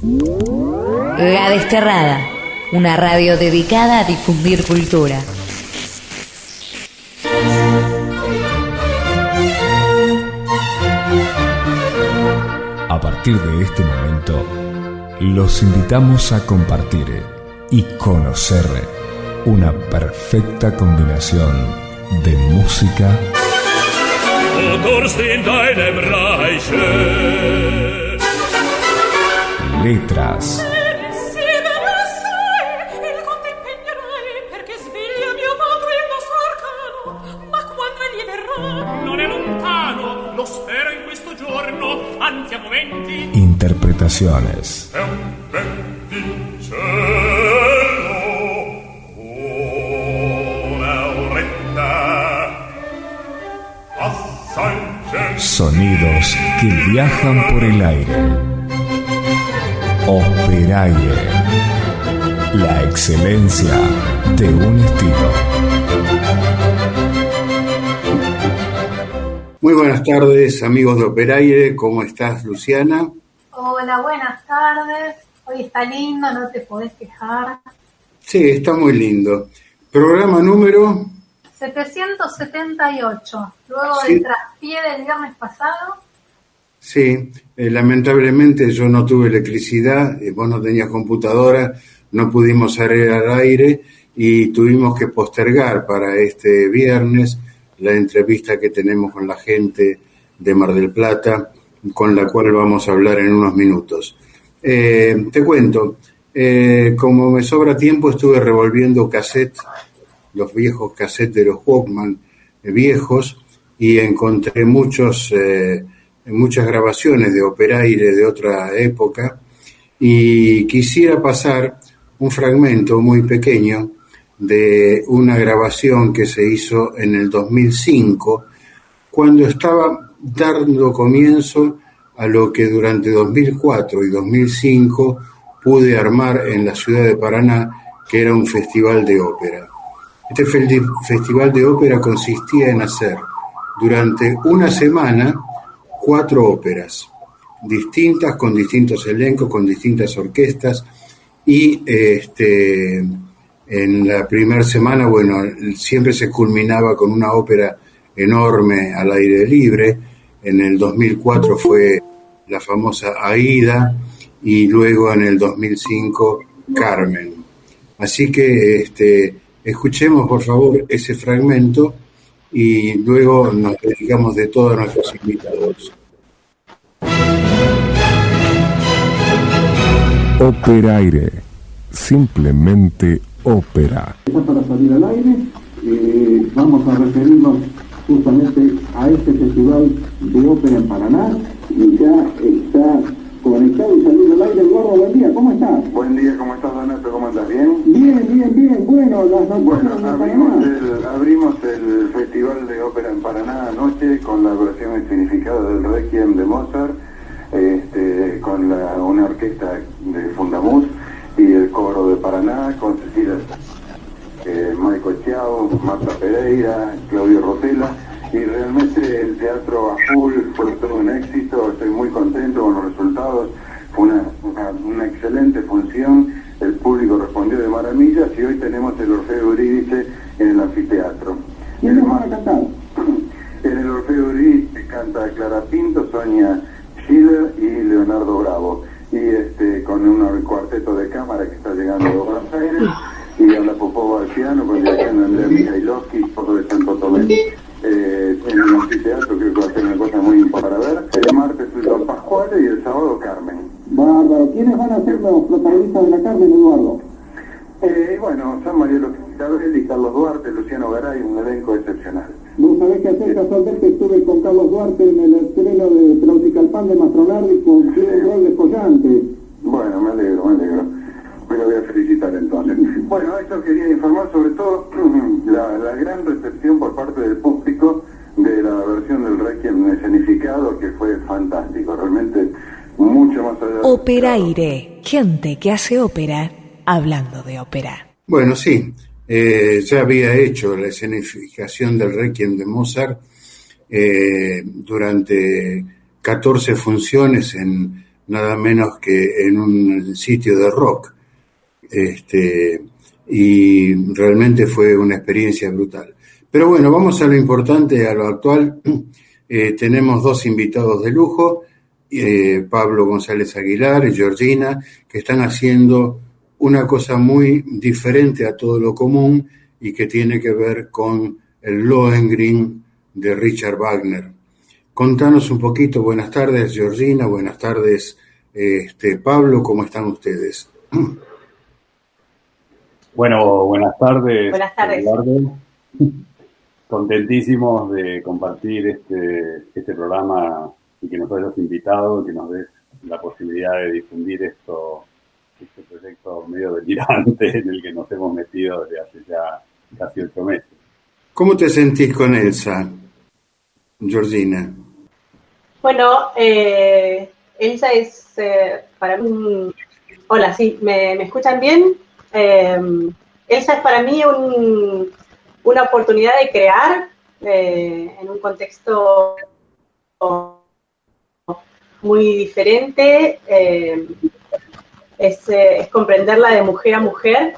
La Desterrada, una radio dedicada a difundir cultura. A partir de este momento, los invitamos a compartir y conocer una perfecta combinación de música, letras, interpretaciones. Sonidos que viajan por el aire. Operaire. La excelencia de un estilo. Muy buenas tardes, amigos de Operaire. ¿Cómo estás, Luciana? Hola, buenas tardes. Hoy está lindo, no te podés quejar. Sí, está muy lindo. Programa número 778. Luego Sí. del traspié del viernes pasado. Sí, lamentablemente yo no tuve electricidad, vos no tenías computadora, no pudimos salir al aire y tuvimos que postergar para este viernes la entrevista que tenemos con la gente de Mar del Plata, con la cual vamos a hablar en unos minutos. Te cuento, como me sobra tiempo, estuve revolviendo cassettes, los viejos cassettes de los Walkman viejos, y encontré muchas grabaciones de Operaire de otra época, y quisiera pasar un fragmento muy pequeño de una grabación que se hizo en el 2005, cuando estaba dando comienzo a lo que durante 2004 y 2005 pude armar en la ciudad de Paraná, que era un festival de ópera. Este festival de ópera consistía en hacer durante una semana 4 óperas distintas, con distintos elencos, con distintas orquestas, y en la primera semana, bueno, siempre se culminaba con una ópera enorme al aire libre. En el 2004 fue la famosa Aida, y luego en el 2005 Carmen. Así que escuchemos por favor ese fragmento y luego nos dedicamos de todos nuestros invitados. Operaire, simplemente ópera. Para salir al aire, vamos a referirnos justamente a este festival de ópera en Paraná, y ya está conectado y saliendo al aire. Eduardo, buen día, ¿cómo estás? Buen día, ¿cómo estás, Donato? ¿Cómo andas? ¿Bien? Bien, bueno, las noticias de Paraná. Abrimos el Festival de Ópera en Paraná anoche con la versión escenificada del Requiem de Mozart, con una orquesta de Fundamus y el coro de Paraná, con Cecilia Maico Chiao, Marta Pereira, Claudio Rotella, y realmente el teatro a full, fue todo un éxito. Estoy muy contento con los resultados. Fue una excelente función, el público respondió de maravillas, y hoy tenemos el Orfeo Eurídice en el anfiteatro. ¿Quiénes van a cantar? En el Orfeo Eurídice canta Clara Pinto, Sonia Schiller y Leonardo Bravo, y con un cuarteto de cámara que está llegando de Buenos Aires, y Ana Popova al piano con dirección de Andrea Mikhailovsky, foto de Santo Tomé. En el anfiteatro creo que va a ser una cosa muy importante para ver. El martes es Don Pascual y el sábado Carmen. Bárbaro. ¿Quiénes van a ser los protagonistas de la Carmen, Eduardo? Bueno, San María Los Isabel y Carlos Duarte, Luciano Garay, un elenco excepcional. Vos sabés que ayer casualmente estuve con Carlos Duarte en el estreno de Trauticalpan de Mastronardi con un rol descollante. Bueno, me alegro. Me lo voy a felicitar entonces. Bueno, esto quería informar sobre todo la gran recepción por parte del público de la versión del Requiem escenificado, que fue fantástico, realmente mucho más allá. Operaire, gente que hace ópera hablando de ópera. Bueno, sí, ya había hecho la escenificación del Requiem de Mozart durante 14 funciones en nada menos que en un sitio de rock. Y realmente fue una experiencia brutal. Pero bueno, vamos a lo importante, a lo actual. Tenemos dos invitados de lujo, Pablo González Aguilar y Georgina, que están haciendo una cosa muy diferente a todo lo común y que tiene que ver con el Lohengrin de Richard Wagner. Contanos un poquito. Buenas tardes, Georgina, buenas tardes, Pablo, ¿cómo están ustedes? Bueno, buenas tardes. Buenas tardes. Eduardo. Contentísimos de compartir este programa y que nos hayas invitado, que nos des la posibilidad de difundir este proyecto medio delirante en el que nos hemos metido desde hace ya casi 8 meses. ¿Cómo te sentís con Elsa, Georgina? Bueno, Elsa es para mí... Hola, sí, ¿me escuchan bien? Elsa es para mí una oportunidad de crear en un contexto muy diferente. Es comprenderla de mujer a mujer.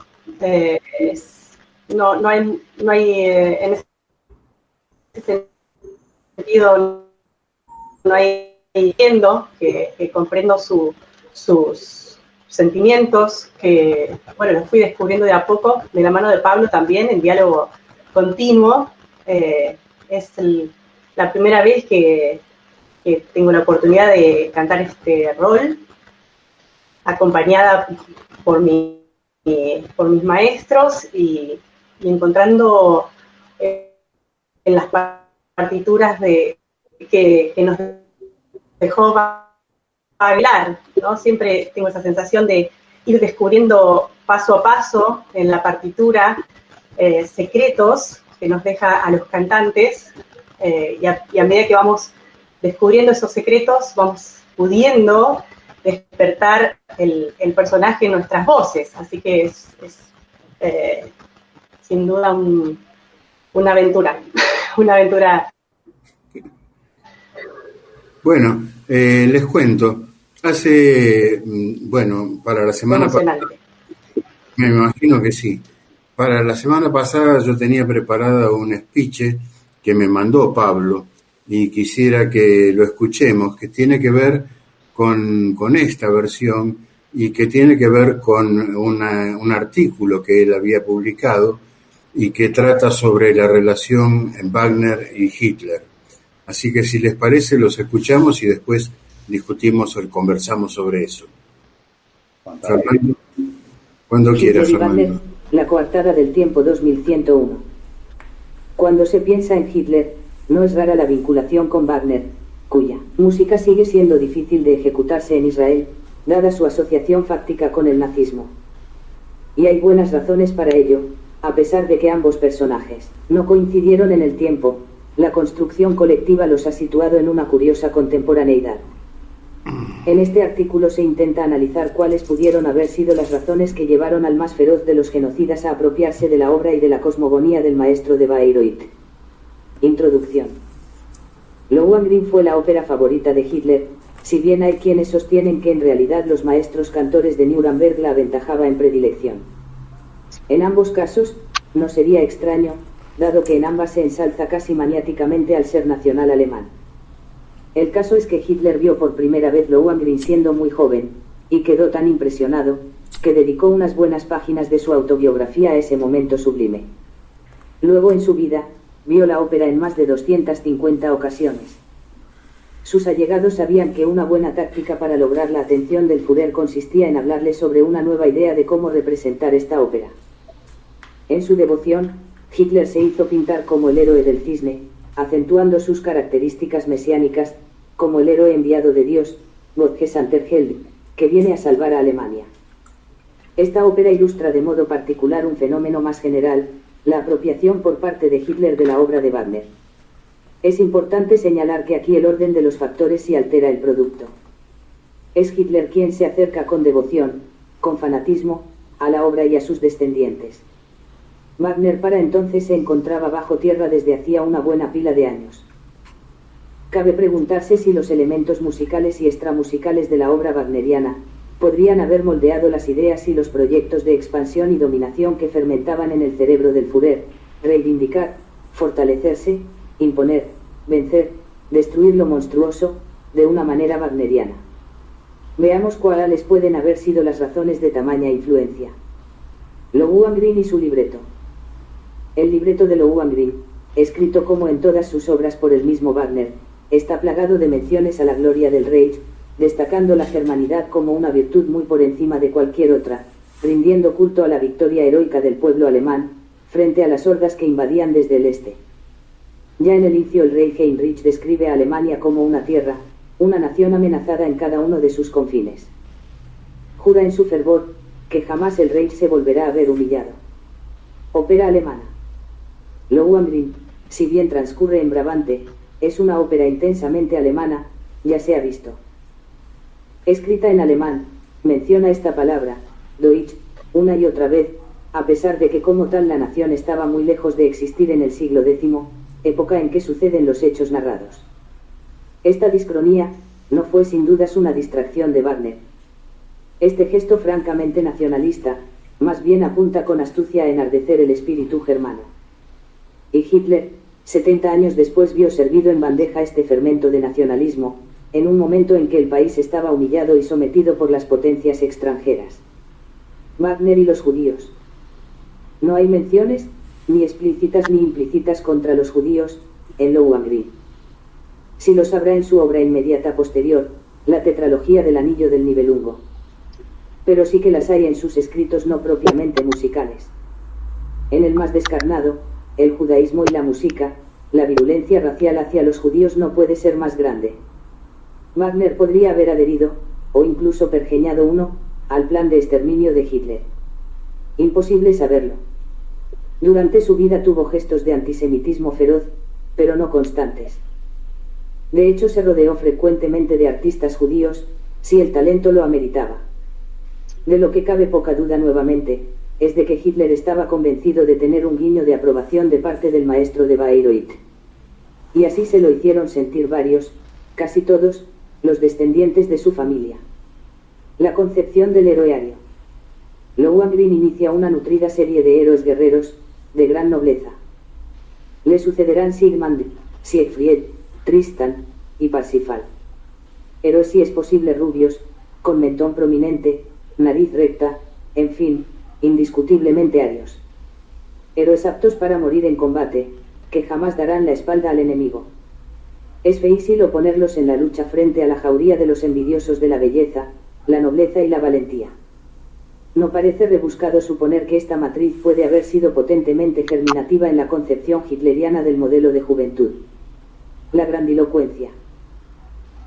No hay en ese sentido, no hay entiendo que comprendo sus sentimientos, que bueno, los fui descubriendo de a poco, de la mano de Pablo también, en diálogo continuo. Es la primera vez que tengo la oportunidad de cantar este rol, acompañada por mis maestros y encontrando en las partituras que nos dejó bailar, ¿no? Siempre tengo esa sensación de ir descubriendo paso a paso en la partitura secretos que nos deja a los cantantes, y a medida que vamos descubriendo esos secretos, vamos pudiendo despertar el personaje en nuestras voces. Así que es sin duda una aventura, una aventura. Bueno, les cuento. Para la semana pasada, me imagino que sí. Para la semana pasada yo tenía preparada un speech que me mandó Pablo y quisiera que lo escuchemos, que tiene que ver con esta versión y que tiene que ver con un artículo que él había publicado y que trata sobre la relación Wagner y Hitler. Así que si les parece, los escuchamos y después discutimos o conversamos sobre eso. Fernando, cuando quieras, Fernando. Wagner, La coartada del tiempo 2101. Cuando se piensa en Hitler, no es rara la vinculación con Wagner, cuya música sigue siendo difícil de ejecutarse en Israel, dada su asociación fáctica con el nazismo. Y hay buenas razones para ello, a pesar de que ambos personajes no coincidieron en el tiempo. La construcción colectiva los ha situado en una curiosa contemporaneidad. En este artículo se intenta analizar cuáles pudieron haber sido las razones que llevaron al más feroz de los genocidas a apropiarse de la obra y de la cosmogonía del maestro de Bayreuth. Introducción. Lohengrin fue la ópera favorita de Hitler, si bien hay quienes sostienen que en realidad los maestros cantores de Nuremberg la aventajaba en predilección. En ambos casos, no sería extraño, dado que en ambas se ensalza casi maniáticamente al ser nacional alemán. El caso es que Hitler vio por primera vez Lohengrin siendo muy joven, y quedó tan impresionado, que dedicó unas buenas páginas de su autobiografía a ese momento sublime. Luego en su vida, vio la ópera en más de 250 ocasiones. Sus allegados sabían que una buena táctica para lograr la atención del Führer consistía en hablarle sobre una nueva idea de cómo representar esta ópera. En su devoción, Hitler se hizo pintar como el héroe del cisne, acentuando sus características mesiánicas, como el héroe enviado de Dios, Gottgesanterheld, que viene a salvar a Alemania. Esta ópera ilustra de modo particular un fenómeno más general, la apropiación por parte de Hitler de la obra de Wagner. Es importante señalar que aquí el orden de los factores sí altera el producto. Es Hitler quien se acerca con devoción, con fanatismo, a la obra y a sus descendientes. Wagner para entonces se encontraba bajo tierra desde hacía una buena pila de años. Cabe preguntarse si los elementos musicales y extramusicales de la obra wagneriana podrían haber moldeado las ideas y los proyectos de expansión y dominación que fermentaban en el cerebro del Führer, reivindicar, fortalecerse, imponer, vencer, destruir lo monstruoso, de una manera wagneriana. Veamos cuáles pueden haber sido las razones de tamaña influencia. Lohengrin y su libreto. El libreto de Lohengrin, escrito como en todas sus obras por el mismo Wagner, está plagado de menciones a la gloria del Reich, destacando la germanidad como una virtud muy por encima de cualquier otra, rindiendo culto a la victoria heroica del pueblo alemán, frente a las hordas que invadían desde el este. Ya en el inicio el rey Heinrich describe a Alemania como una tierra, una nación amenazada en cada uno de sus confines. Jura en su fervor, que jamás el Reich se volverá a ver humillado. Ópera alemana. Lohengrin, si bien transcurre en Brabante, es una ópera intensamente alemana, ya se ha visto. Escrita en alemán, menciona esta palabra, Deutsch, una y otra vez, a pesar de que como tal la nación estaba muy lejos de existir en el siglo X, época en que suceden los hechos narrados. Esta discronía no fue sin dudas una distracción de Wagner. Este gesto francamente nacionalista, más bien apunta con astucia a enardecer el espíritu germano. Y Hitler, 70 años después, vio servido en bandeja este fermento de nacionalismo, en un momento en que el país estaba humillado y sometido por las potencias extranjeras. Wagner y los judíos. No hay menciones, ni explícitas ni implícitas contra los judíos, en Lohengrin. Sí los habrá en su obra inmediata posterior, la tetralogía del Anillo del Nibelungo. Pero sí que las hay en sus escritos no propiamente musicales. En el más descarnado, el judaísmo y la música, la virulencia racial hacia los judíos no puede ser más grande. Wagner podría haber adherido, o incluso pergeñado al plan de exterminio de Hitler. Imposible saberlo. Durante su vida tuvo gestos de antisemitismo feroz, pero no constantes. De hecho, se rodeó frecuentemente de artistas judíos, si el talento lo ameritaba. De lo que cabe poca duda nuevamente, es de que Hitler estaba convencido de tener un guiño de aprobación de parte del maestro de Bayreuth. Y así se lo hicieron sentir varios, casi todos, los descendientes de su familia. La concepción del heroiario. Lohengrin inicia una nutrida serie de héroes guerreros, de gran nobleza. Le sucederán Sigmund, Siegfried, Tristan y Parsifal. Héroes, si es posible, rubios, con mentón prominente, nariz recta, en fin, indiscutiblemente arios. Héroes aptos para morir en combate, que jamás darán la espalda al enemigo. Es fácil oponerlos en la lucha frente a la jauría de los envidiosos de la belleza, la nobleza y la valentía. No parece rebuscado suponer que esta matriz puede haber sido potentemente germinativa en la concepción hitleriana del modelo de juventud. La grandilocuencia.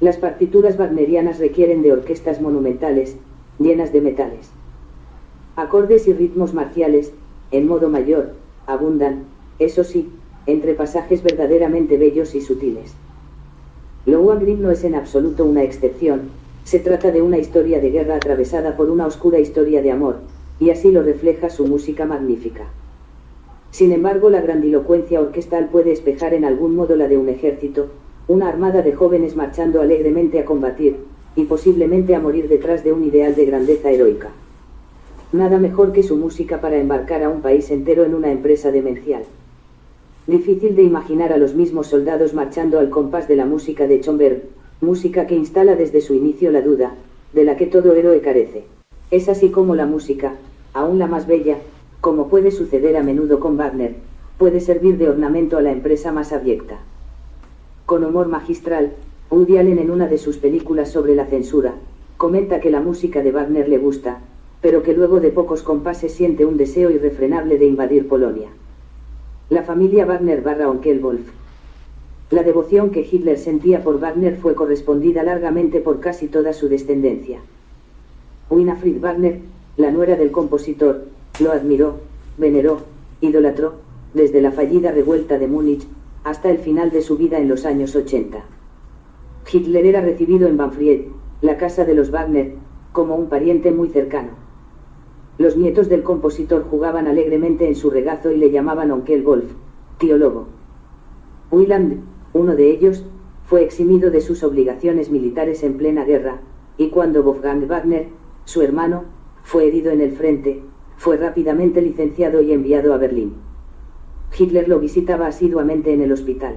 Las partituras wagnerianas requieren de orquestas monumentales, llenas de metales. Acordes y ritmos marciales, en modo mayor, abundan, eso sí, entre pasajes verdaderamente bellos y sutiles. Lohengrin no es en absoluto una excepción, se trata de una historia de guerra atravesada por una oscura historia de amor, y así lo refleja su música magnífica. Sin embargo, la grandilocuencia orquestal puede espejar en algún modo la de un ejército, una armada de jóvenes marchando alegremente a combatir, y posiblemente a morir detrás de un ideal de grandeza heroica. Nada mejor que su música para embarcar a un país entero en una empresa demencial. Difícil de imaginar a los mismos soldados marchando al compás de la música de Schönberg, música que instala desde su inicio la duda, de la que todo héroe carece. Es así como la música, aún la más bella, como puede suceder a menudo con Wagner, puede servir de ornamento a la empresa más abyecta. Con humor magistral, Woody Allen, en una de sus películas sobre la censura, comenta que la música de Wagner le gusta, pero que luego de pocos compases siente un deseo irrefrenable de invadir Polonia. La familia Wagner / Onkelwolf. La devoción que Hitler sentía por Wagner fue correspondida largamente por casi toda su descendencia. Winifred Wagner, la nuera del compositor, lo admiró, veneró, idolatró, desde la fallida revuelta de Múnich, hasta el final de su vida en los años 80. Hitler era recibido en Banfried, la casa de los Wagner, como un pariente muy cercano. Los nietos del compositor jugaban alegremente en su regazo y le llamaban Onkel Wolf, tío lobo. Wieland, uno de ellos, fue eximido de sus obligaciones militares en plena guerra, y cuando Wolfgang Wagner, su hermano, fue herido en el frente, fue rápidamente licenciado y enviado a Berlín. Hitler lo visitaba asiduamente en el hospital.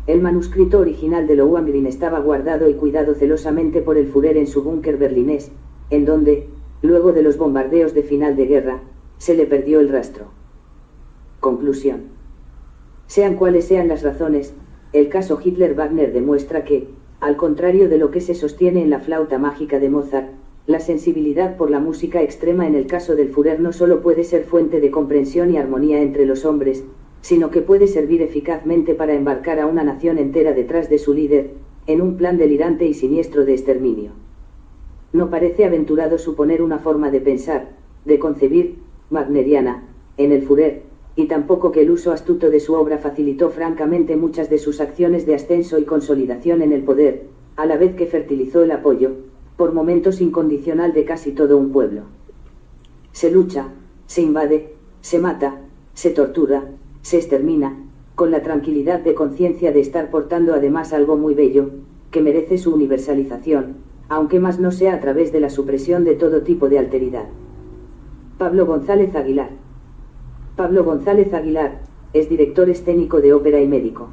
El manuscrito original de Lohengrin estaba guardado y cuidado celosamente por el Führer en su búnker berlinés, en donde, luego de los bombardeos de final de guerra, se le perdió el rastro. Conclusión. Sean cuales sean las razones, el caso Hitler-Wagner demuestra que, al contrario de lo que se sostiene en la flauta mágica de Mozart, la sensibilidad por la música extrema en el caso del Führer no solo puede ser fuente de comprensión y armonía entre los hombres, sino que puede servir eficazmente para embarcar a una nación entera detrás de su líder, en un plan delirante y siniestro de exterminio. No parece aventurado suponer una forma de pensar, de concebir, wagneriana, en el Führer, y tampoco que el uso astuto de su obra facilitó francamente muchas de sus acciones de ascenso y consolidación en el poder, a la vez que fertilizó el apoyo, por momentos incondicional, de casi todo un pueblo. Se lucha, se invade, se mata, se tortura, se extermina, con la tranquilidad de conciencia de estar portando además algo muy bello, que merece su universalización, aunque más no sea a través de la supresión de todo tipo de alteridad. Pablo González Aguilar. Pablo González Aguilar es director escénico de ópera y médico.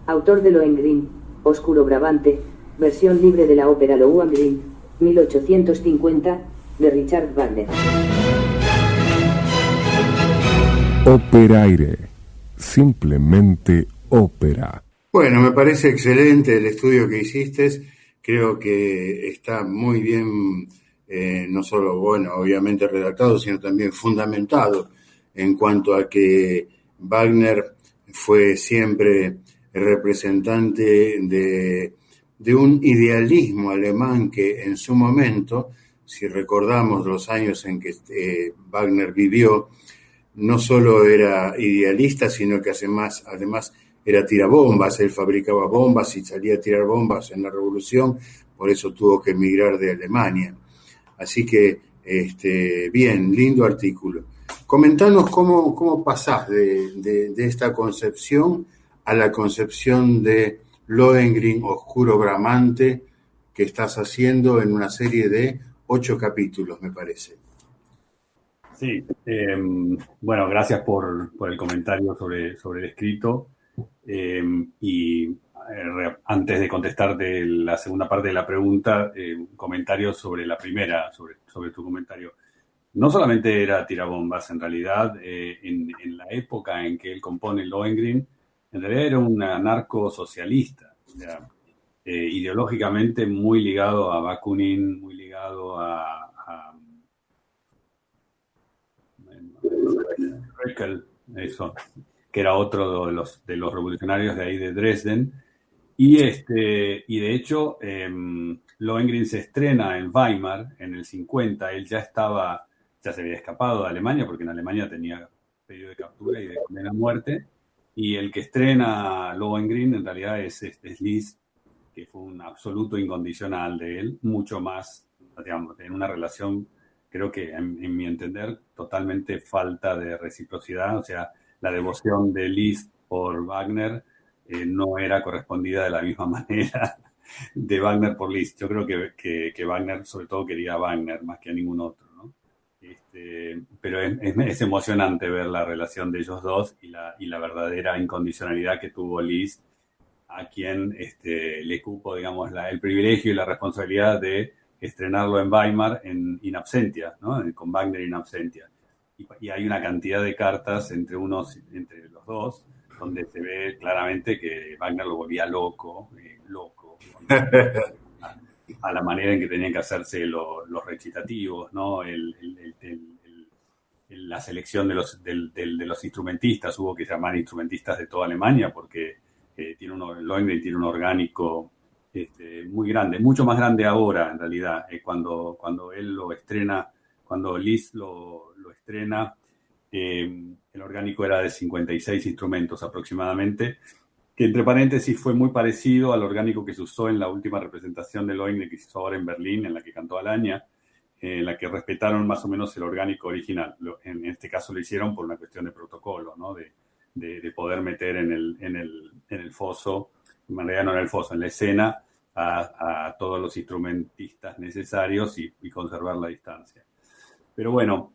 Autor de Lohengrin, Oscuro Brabante, versión libre de la ópera Lohengrin, 1850, de Richard Wagner. Operaire. Simplemente ópera. Bueno, me parece excelente el estudio que hiciste. Creo que está muy bien, no solo, bueno, obviamente redactado, sino también fundamentado en cuanto a que Wagner fue siempre el representante de un idealismo alemán que en su momento, si recordamos los años en que Wagner vivió, no solo era idealista, sino que además era tirabombas. Él fabricaba bombas y salía a tirar bombas en la Revolución, por eso tuvo que emigrar de Alemania. Así que, bien, lindo artículo. Comentanos cómo pasás de esta concepción a la concepción de Lohengrin, Oscuro Bramante, que estás haciendo en una serie de 8 capítulos, me parece. Sí, bueno, gracias por el comentario sobre el escrito. Antes de contestarte la segunda parte de la pregunta, un comentario sobre la primera, sobre tu comentario. No solamente era tirabombas, en realidad, en la época en que él compone Lohengrin, en realidad era un anarcosocialista, o sea, ideológicamente muy ligado a Bakunin, muy ligado a Reckel, eso, que era otro de los revolucionarios de ahí de Dresden, y de hecho Lohengrin se estrena en Weimar en el 50. Él ya se había escapado de Alemania, porque en Alemania tenía pedido de captura y de condena a muerte, y el que estrena Lohengrin en realidad es Liszt, que fue un absoluto incondicional de él, mucho más, digamos, en una relación, creo que en mi entender, totalmente falta de reciprocidad. O sea, la devoción de Liszt por Wagner no era correspondida de la misma manera de Wagner por Liszt. Yo creo que Wagner sobre todo quería a Wagner más que a ningún otro, ¿no? Pero es emocionante ver la relación de ellos dos y la verdadera incondicionalidad que tuvo Liszt, a quien le cupo, digamos, el privilegio y la responsabilidad de estrenarlo en Weimar in absentia, ¿no? Con Wagner in absentia. Y hay una cantidad de cartas entre los dos, donde se ve claramente que Wagner lo volvía loco, a la manera en que tenían que hacerse los recitativos, ¿no? La selección de los instrumentistas, hubo que llamar instrumentistas de toda Alemania, porque Lohengrin tiene un orgánico muy grande, mucho más grande ahora en realidad. Cuando él lo estrena, cuando Liszt lo estrena, el orgánico era de 56 instrumentos aproximadamente, que entre paréntesis fue muy parecido al orgánico que se usó en la última representación de Lohengrin que se hizo ahora en Berlín, en la que cantó Alaña, en la que respetaron más o menos el orgánico original. En este caso lo hicieron por una cuestión de protocolo, ¿no? De poder meter en el foso en realidad no en el foso, en la escena, a todos los instrumentistas necesarios y conservar la distancia. Pero bueno,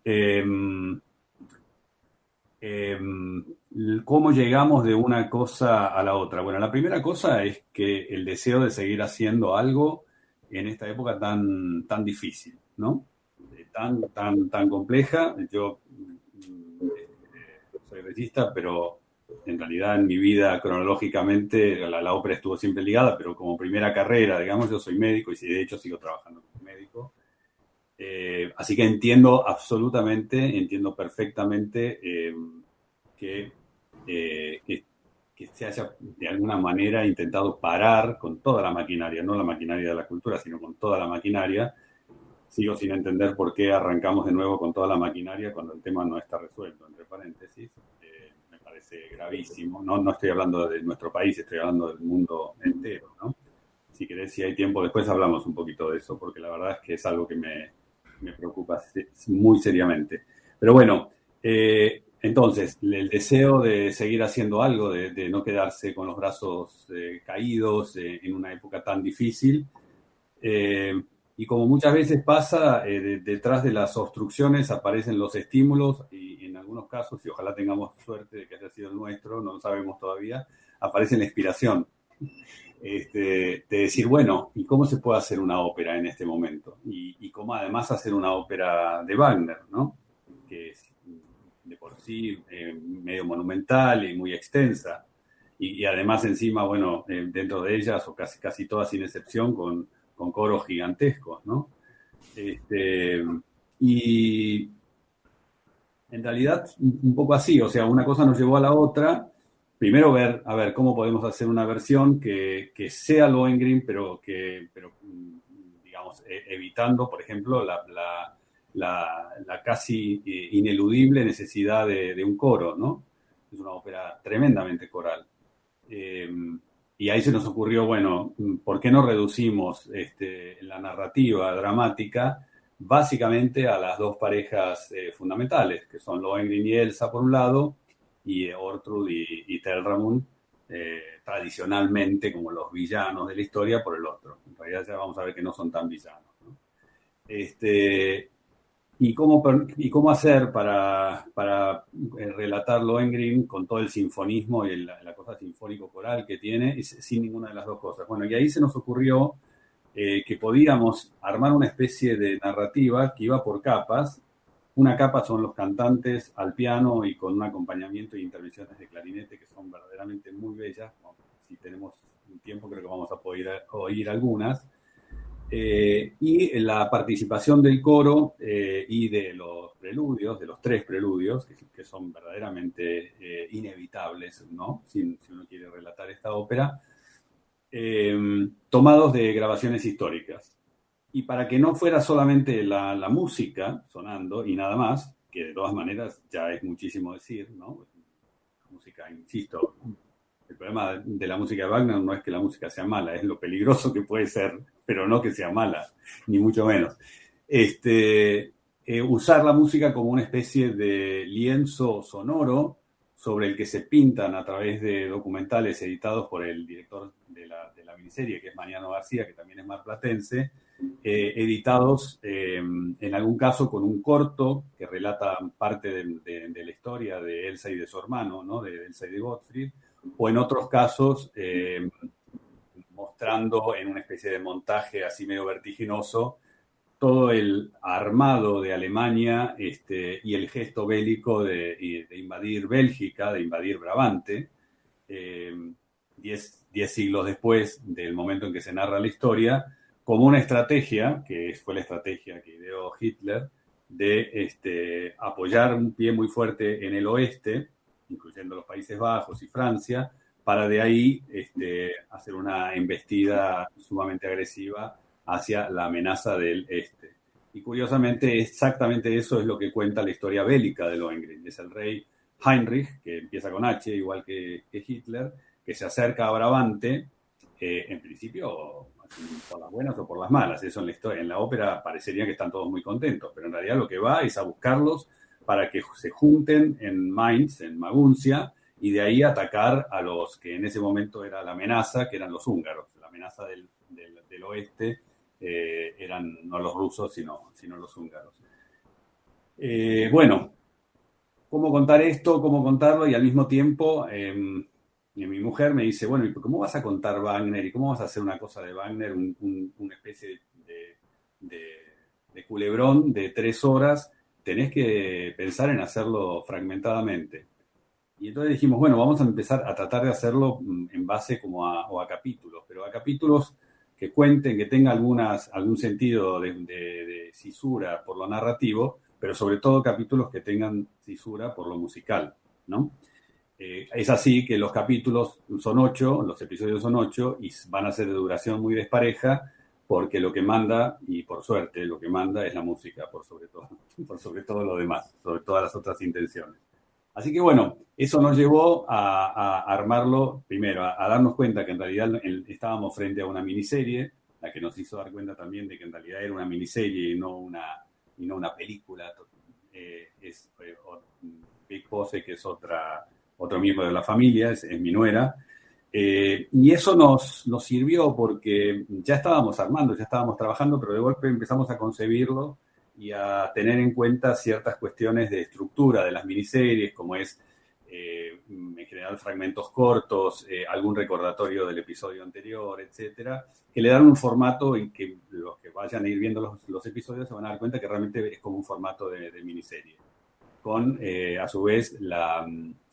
¿cómo llegamos de una cosa a la otra? Bueno, la primera cosa es que el deseo de seguir haciendo algo en esta época tan difícil, ¿no? Tan compleja. Yo soy regista, pero en realidad en mi vida cronológicamente la ópera estuvo siempre ligada, pero como primera carrera, digamos, yo soy médico y de hecho sigo trabajando como médico. Así que entiendo perfectamente que se haya de alguna manera intentado parar con toda la maquinaria, no la maquinaria de la cultura, sino con toda la maquinaria. Sigo sin entender por qué arrancamos de nuevo con toda la maquinaria cuando el tema no está resuelto, entre paréntesis. Me parece gravísimo. No estoy hablando de nuestro país, estoy hablando del mundo entero, ¿no? Si querés, si hay tiempo, después hablamos un poquito de eso, porque la verdad es que es algo que me preocupa muy seriamente. Pero bueno, entonces, el deseo de seguir haciendo algo, de no quedarse con los brazos caídos en una época tan difícil. Y como muchas veces pasa, detrás de las obstrucciones aparecen los estímulos y en algunos casos, y ojalá tengamos suerte de que haya sido el nuestro, no lo sabemos todavía, aparece la inspiración. De decir, bueno, ¿y cómo se puede hacer una ópera en este momento? Y cómo además hacer una ópera de Wagner, ¿no? Que es de por sí medio monumental y muy extensa. Y además encima, bueno, dentro de ellas, o casi todas sin excepción, con coros gigantescos, ¿no? Y en realidad un poco así, o sea, una cosa nos llevó a la otra. Primero ver cómo podemos hacer una versión que sea Lohengrin, pero digamos, evitando, por ejemplo, la casi ineludible necesidad de un coro, ¿no? Es una ópera tremendamente coral. Y ahí se nos ocurrió, bueno, ¿por qué no reducimos la narrativa dramática básicamente a las dos parejas fundamentales, que son Lohengrin y Elsa por un lado, y Ortrud y Telramund, tradicionalmente como los villanos de la historia, por el otro. En realidad ya vamos a ver que no son tan villanos, ¿no? ¿Y cómo hacer para relatar Lohengrin con todo el sinfonismo y la cosa sinfónico-coral que tiene, sin ninguna de las dos cosas? Bueno, y ahí se nos ocurrió que podíamos armar una especie de narrativa que iba por capas. Una capa son los cantantes al piano y con un acompañamiento y intervenciones de clarinete que son verdaderamente muy bellas. Si tenemos un tiempo creo que vamos a poder oír algunas. Y la participación del coro y de los preludios, de los tres preludios, que son verdaderamente inevitables, ¿no? Si uno quiere relatar esta ópera, tomados de grabaciones históricas. Y para que no fuera solamente la música sonando y nada más, que de todas maneras ya es muchísimo decir, ¿no? Música, insisto, el problema de la música de Wagner no es que la música sea mala, es lo peligroso que puede ser, pero no que sea mala, ni mucho menos. Usar la música como una especie de lienzo sonoro sobre el que se pintan a través de documentales editados por el director de la miniserie, que es Mariano García, que también es marplatense, editados en algún caso con un corto que relata parte de la historia de Elsa y de su hermano, ¿no? De Elsa y de Gottfried, o en otros casos mostrando en una especie de montaje así medio vertiginoso todo el armado de Alemania y el gesto bélico de invadir Bélgica, de invadir Brabante, 10 siglos después del momento en que se narra la historia, como una estrategia, que fue la estrategia que ideó Hitler, de apoyar un pie muy fuerte en el oeste, incluyendo los Países Bajos y Francia, para de ahí hacer una embestida sumamente agresiva hacia la amenaza del este. Y curiosamente, exactamente eso es lo que cuenta la historia bélica de Lohengrin. Es el rey Heinrich, que empieza con H, igual que Hitler, que se acerca a Brabante, en principio por las buenas o por las malas. Eso en la ópera parecería que están todos muy contentos, pero en realidad lo que va es a buscarlos para que se junten en Mainz, en Maguncia, y de ahí atacar a los que en ese momento era la amenaza, que eran los húngaros. La amenaza del oeste eran no los rusos, sino los húngaros. Bueno, ¿cómo contar esto? ¿Cómo contarlo? Y al mismo tiempo, mi mujer me dice, bueno, ¿y cómo vas a contar Wagner? ¿Y cómo vas a hacer una cosa de Wagner? Una especie de culebrón de 3 horas. Tenés que pensar en hacerlo fragmentadamente. Y entonces dijimos, bueno, vamos a empezar a tratar de hacerlo en base como a capítulos, pero a capítulos que cuenten, que tengan algún sentido de cisura por lo narrativo, pero sobre todo capítulos que tengan cisura por lo musical, ¿no? Es así que los capítulos son 8, los episodios son 8 y van a ser de duración muy despareja, porque lo que manda, y por suerte lo que manda es la música, por sobre todo lo demás, sobre todas las otras intenciones. Así que bueno, eso nos llevó a armarlo, primero, a darnos cuenta que en realidad estábamos frente a una miniserie, la que nos hizo dar cuenta también de que en realidad era una miniserie y no una película. Big Pose, que es otro miembro de la familia, es mi nuera. Y eso nos sirvió porque ya estábamos armando, ya estábamos trabajando, pero de golpe empezamos a concebirlo y a tener en cuenta ciertas cuestiones de estructura de las miniseries, como es en general fragmentos cortos, algún recordatorio del episodio anterior, etcétera, que le dan un formato en que los que vayan a ir viendo los episodios se van a dar cuenta que realmente es como un formato de miniserie, con a su vez la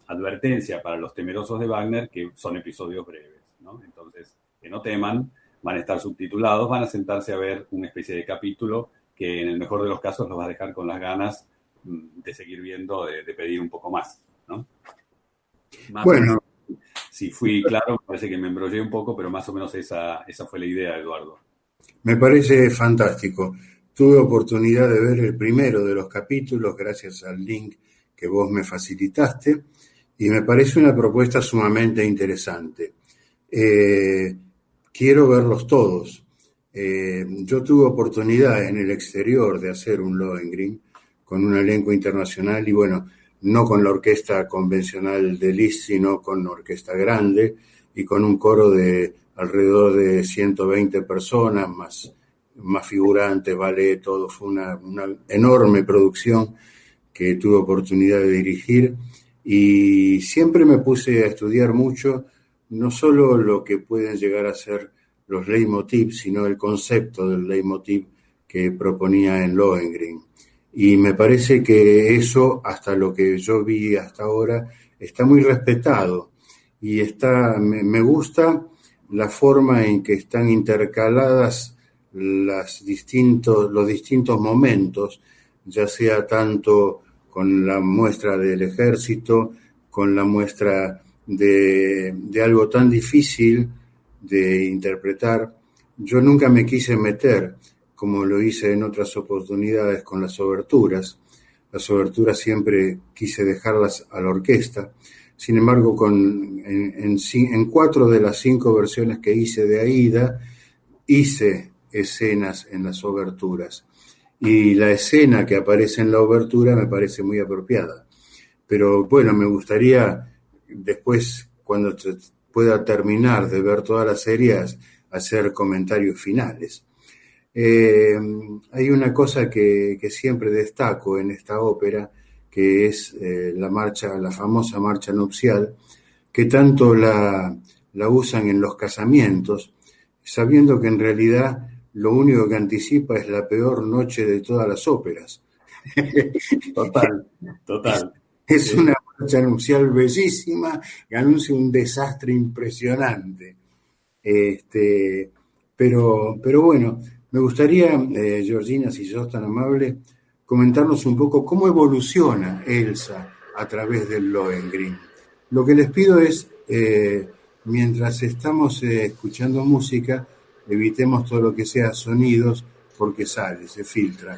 advertencia para los temerosos de Wagner que son episodios breves, ¿no? Entonces, que no teman, van a estar subtitulados, van a sentarse a ver una especie de capítulo que en el mejor de los casos los va a dejar con las ganas de seguir viendo, de pedir un poco más, ¿no? Bueno. Si fui claro, me parece que me embrollé un poco, pero más o menos esa fue la idea, Eduardo. Me parece fantástico. Tuve oportunidad de ver el primero de los capítulos gracias al link que vos me facilitaste y me parece una propuesta sumamente interesante. Quiero verlos todos. Yo tuve oportunidad en el exterior de hacer un Lohengrin con un elenco internacional y bueno, no con la orquesta convencional de Liszt, sino con orquesta grande y con un coro de alrededor de 120 personas, más figurantes, ballet, todo. Fue una enorme producción que tuve oportunidad de dirigir y siempre me puse a estudiar mucho, no solo lo que pueden llegar a ser los leitmotiv, sino el concepto del leitmotiv que proponía en Lohengrin. Y me parece que eso, hasta lo que yo vi hasta ahora, está muy respetado. Y me gusta la forma en que están intercaladas los distintos momentos, ya sea tanto con la muestra del ejército, con la muestra de algo tan difícil de interpretar. Yo nunca me quise meter, como lo hice en otras oportunidades, con las oberturas. Las oberturas siempre quise dejarlas a la orquesta. Sin embargo, en 4 de las 5 versiones que hice de Aida, hice escenas en las oberturas. Y la escena que aparece en la obertura me parece muy apropiada. Pero bueno, me gustaría después, cuando pueda terminar de ver todas las series, hacer comentarios finales. Hay una cosa que siempre destaco en esta ópera, que es la famosa marcha nupcial, que tanto la usan en los casamientos, sabiendo que en realidad lo único que anticipa es la peor noche de todas las óperas. Total. Es una marcha nupcial bellísima que anuncia un desastre impresionante. Pero bueno, me gustaría, Georgina, si sos tan amable, comentarnos un poco cómo evoluciona Elsa a través del Lohengrin. Lo que les pido es, mientras estamos escuchando música, evitemos todo lo que sea sonidos, porque se filtra.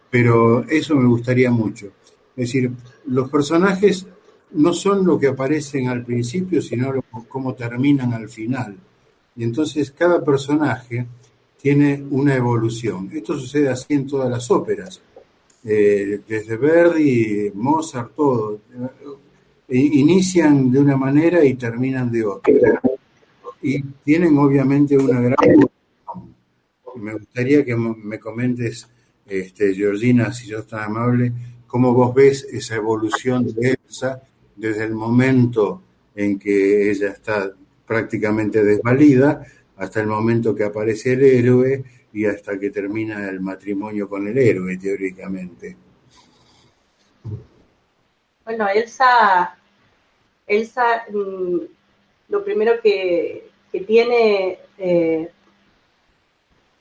Pero eso me gustaría mucho. Es decir, los personajes no son lo que aparecen al principio, sino cómo terminan al final. Y entonces cada personaje tiene una evolución. Esto sucede así en todas las óperas. Desde Verdi, Mozart, todo. inician de una manera y terminan de otra. Y tienen obviamente una gran evolución. Me gustaría que me comentes, Georgina, si sos tan amable, cómo vos ves esa evolución de Elsa desde el momento en que ella está prácticamente desvalida hasta el momento que aparece el héroe y hasta que termina el matrimonio con el héroe, teóricamente. Bueno, Elsa, lo primero que tiene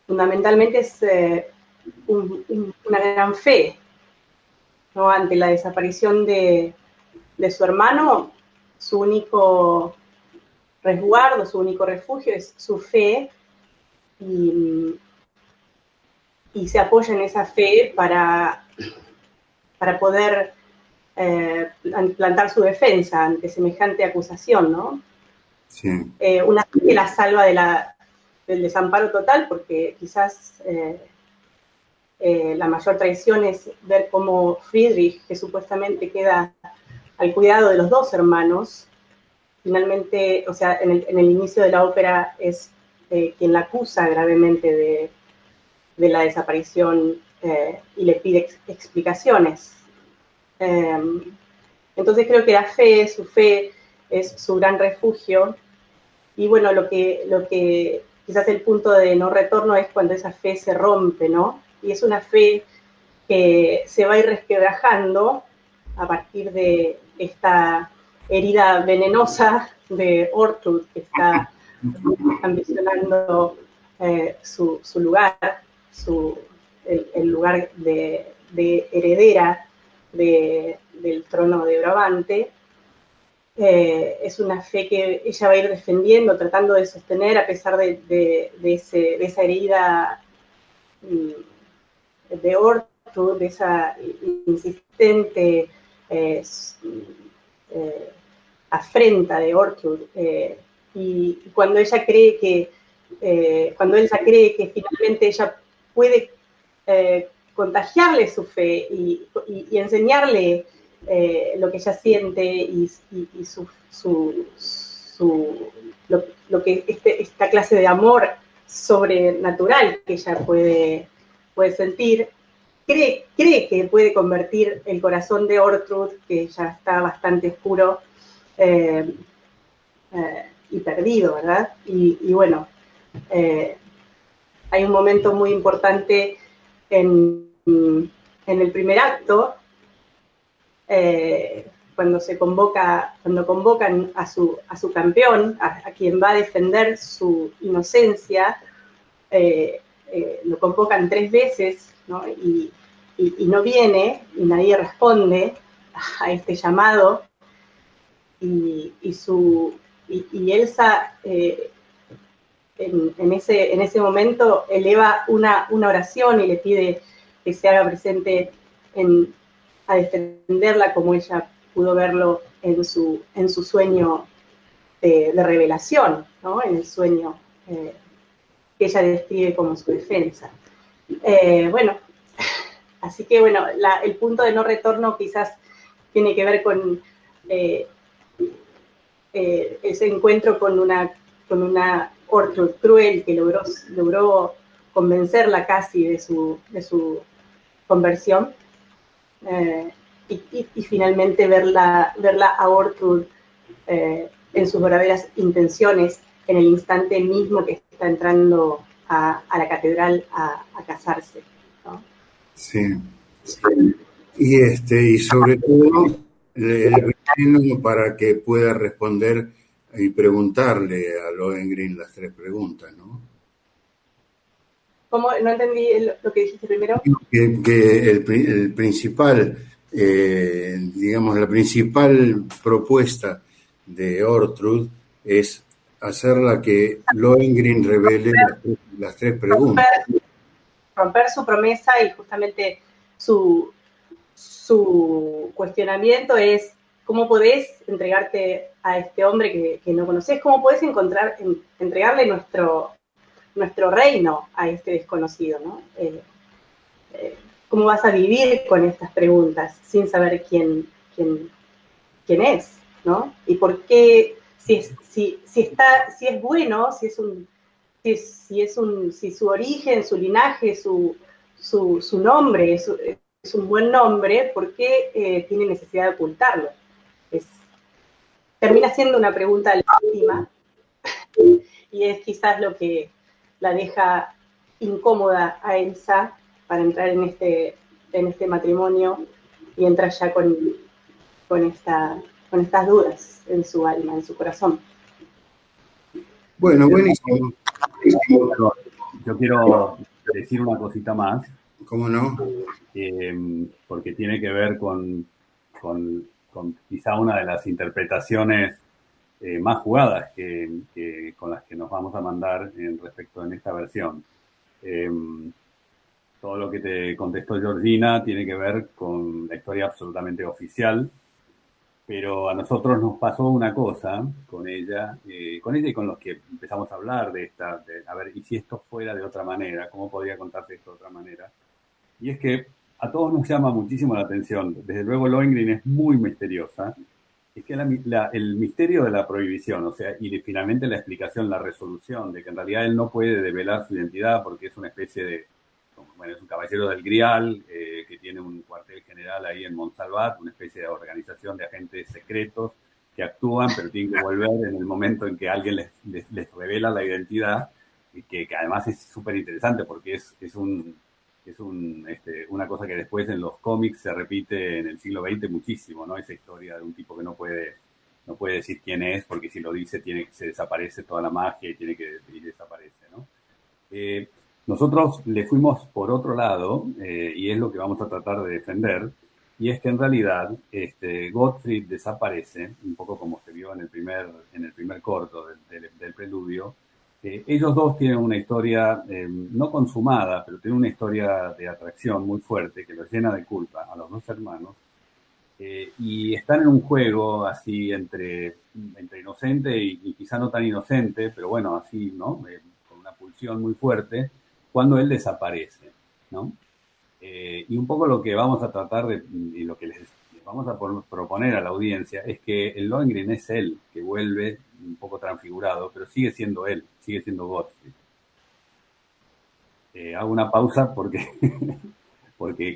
fundamentalmente es una gran fe, ¿no? Ante la desaparición de su hermano. Su único resguardo, su único refugio es su fe, y se apoya en esa fe para poder plantar su defensa ante semejante acusación, ¿no? Sí. Una fe que la salva del desamparo total, porque quizás la mayor traición es ver cómo Friedrich, que supuestamente queda al cuidado de los dos hermanos, finalmente, o sea, en el inicio de la ópera es quien la acusa gravemente de la desaparición y le pide explicaciones. Entonces creo que su fe es su gran refugio, y bueno, lo que quizás el punto de no retorno es cuando esa fe se rompe, ¿no? Y es una fe que se va a ir resquebrajando a partir de esta herida venenosa de Ortrud, que está ambicionando su lugar, el lugar de heredera del trono de Brabante. Es una fe que ella va a ir defendiendo, tratando de sostener a pesar de esa herida de Ortrud, de esa insistente afrenta de Ortrud, y cuando ella cree que finalmente ella puede contagiarle su fe y enseñarle lo que ella siente y lo que esta clase de amor sobrenatural que ella puede sentir, cree que puede convertir el corazón de Ortrud, que ya está bastante oscuro y perdido, ¿verdad? Y bueno, hay un momento muy importante en el primer acto, cuando convocan a su campeón, a quien va a defender su inocencia. Lo convocan 3 veces, ¿no? Y no viene, y nadie responde a este llamado, y Elsa en ese momento eleva una oración y le pide que se haga presente a defenderla, como ella pudo verlo en su sueño de revelación, ¿no? En el sueño que ella describe como su defensa. Bueno, así que bueno, el punto de no retorno quizás tiene que ver con ese encuentro con una Ortrud cruel que logró convencerla casi de su conversión, y finalmente verla a Ortrud en sus verdaderas intenciones en el instante mismo que está entrando a la catedral a casarse, ¿no? Sí. Y sobre todo el veneno para que pueda responder y preguntarle a Lohengrin las 3 preguntas, ¿no? ¿Cómo? No entendí lo que dijiste primero. Que el principal, digamos, la principal propuesta de Ortrud es hacerla que Lohengrin revele las 3 preguntas. Romper su promesa, y justamente su cuestionamiento es: ¿cómo podés entregarte a este hombre que no conocés? ¿Cómo podés entregarle nuestro reino a este desconocido, ¿no? ¿Cómo vas a vivir con estas preguntas sin saber quién quién es, ¿no? Y por qué, si es bueno, si su origen, su linaje, su nombre es un buen nombre, ¿por qué tiene necesidad de ocultarlo? Termina siendo una pregunta legítima y es quizás lo que la deja incómoda a Elsa para entrar en este matrimonio y entrar ya con estas dudas en su alma, en su corazón. Bueno, buenísimo. Yo quiero decir una cosita más. ¿Cómo no? Porque tiene que ver con quizá una de las interpretaciones más jugadas con las que nos vamos a mandar respecto en esta versión. Todo lo que te contestó Georgina tiene que ver con la historia absolutamente oficial, pero a nosotros nos pasó una cosa con ella y con los que empezamos a hablar de a ver, ¿y si esto fuera de otra manera? ¿Cómo podría contarse esto de otra manera? Y es que a todos nos llama muchísimo la atención. Desde luego Lohengrin es muy misteriosa. Es que el misterio de la prohibición, o sea, y finalmente la explicación, la resolución de que en realidad él no puede develar su identidad porque es una especie de, bueno, es un caballero del Grial que tiene un cuartel general ahí en Montsalvat, una especie de organización de agentes secretos que actúan, pero tienen que volver en el momento en que alguien les revela la identidad, y que además es súper interesante porque es una cosa que después en los cómics se repite en el siglo XX muchísimo, ¿no? Esa historia de un tipo que no puede decir quién es, porque si lo dice se desaparece toda la magia y desaparece, ¿no? Nosotros le fuimos por otro lado, y es lo que vamos a tratar de defender, y es que en realidad Gottfried desaparece, un poco como se vio en el primer corto del preludio. Ellos dos tienen una historia no consumada, pero tienen una historia de atracción muy fuerte que los llena de culpa a los dos hermanos, y están en un juego así entre inocente y quizá no tan inocente, pero bueno, así, ¿no? Con una pulsión muy fuerte, cuando él desaparece, ¿no? Y un poco lo que vamos a tratar y lo que les vamos a proponer a la audiencia es que el Lohengrin es él, que vuelve un poco transfigurado, pero sigue siendo él, sigue siendo Gottfried. Hago una pausa porque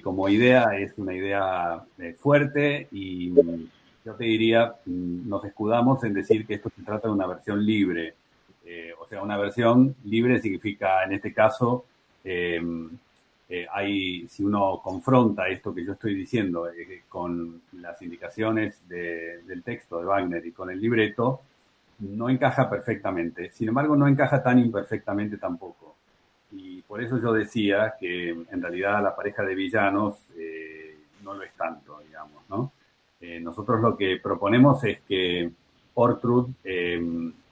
como idea es una idea fuerte y yo te diría, nos escudamos en decir que esto se trata de una versión libre. O sea, una versión libre significa, en este caso, si uno confronta esto que yo estoy diciendo con las indicaciones del texto de Wagner y con el libreto, no encaja perfectamente. Sin embargo, no encaja tan imperfectamente tampoco. Y por eso yo decía que en realidad la pareja de villanos no lo es tanto, digamos, ¿no? Nosotros lo que proponemos es que Ortrud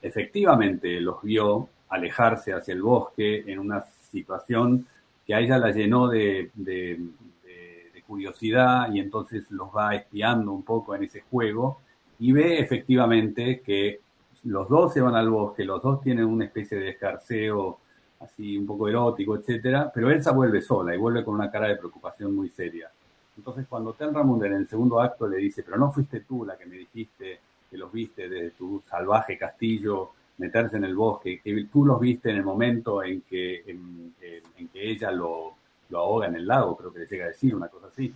efectivamente los vio alejarse hacia el bosque en una situación que a ella la llenó de curiosidad, y entonces los va espiando un poco en ese juego y ve efectivamente que los dos se van al bosque, los dos tienen una especie de escarceo así un poco erótico, etcétera, pero Elsa vuelve sola y vuelve con una cara de preocupación muy seria. Entonces cuando Tenramund en el segundo acto le dice, pero no fuiste tú la que me dijiste que los viste desde tu salvaje castillo meterse en el bosque, que tú los viste en el momento en que ella lo ahoga en el lago, creo que le llega a decir una cosa así.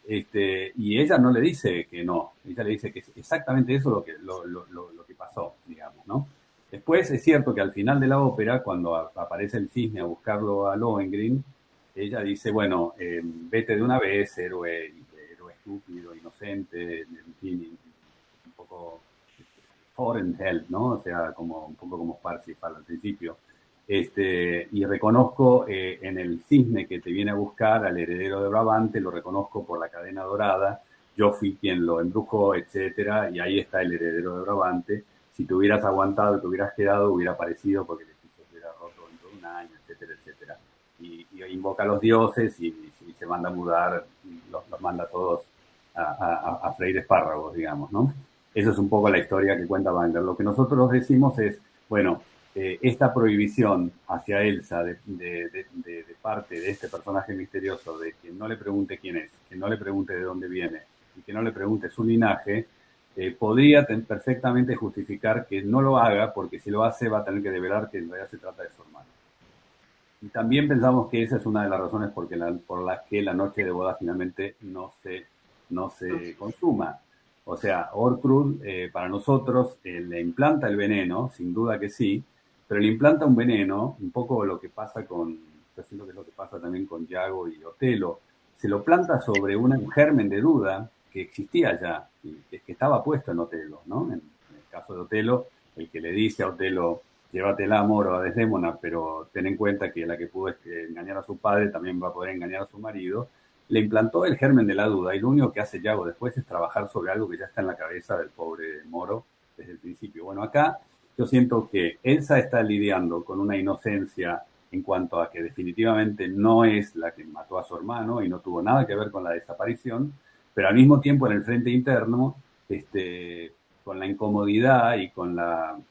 Y ella no le dice que no, ella le dice que es exactamente eso lo que pasó, digamos, ¿no? Después es cierto que al final de la ópera, cuando aparece el cisne a buscarlo a Lohengrin, ella dice, bueno, vete de una vez, héroe estúpido, inocente, en fin, un poco foreign help, ¿no? O sea, un poco como Parsifal al principio. Y reconozco en el cisne que te viene a buscar al heredero de Brabante, lo reconozco por la cadena dorada, yo fui quien lo embrujó, etcétera, y ahí está el heredero de Brabante. Si te hubieras aguantado, te hubieras quedado, hubiera aparecido porque el hechizo se hubiera roto dentro de un año, etcétera, etcétera. Y invoca a los dioses y se manda a mudar, los manda a todos a freír espárragos, digamos, ¿no? Eso es un poco la historia que cuenta Wagner. Lo que nosotros decimos es, bueno, esta prohibición hacia Elsa de parte de este personaje misterioso, de que no le pregunte quién es, que no le pregunte de dónde viene y que no le pregunte su linaje, podría perfectamente justificar que no lo haga, porque si lo hace va a tener que develar que en realidad se trata de su hermano. Y también pensamos que esa es una de las razones por las que la noche de boda finalmente no se consuma. O sea, Ortrud para nosotros le implanta el veneno, sin duda que sí, pero le implanta un veneno, un poco lo que pasa yo siento que es lo que pasa también con Yago y Otelo. Se lo planta sobre un germen de duda que existía ya, y que estaba puesto en Otelo, ¿no? En el caso de Otelo, el que le dice a Otelo, llévatela, Moro, a Desdémona, pero ten en cuenta que la que pudo engañar a su padre también va a poder engañar a su marido, le implantó el germen de la duda, y lo único que hace Yago después es trabajar sobre algo que ya está en la cabeza del pobre Moro desde el principio. Bueno, acá yo siento que Elsa está lidiando con una inocencia en cuanto a que definitivamente no es la que mató a su hermano y no tuvo nada que ver con la desaparición, pero al mismo tiempo en el frente interno, con la incomodidad y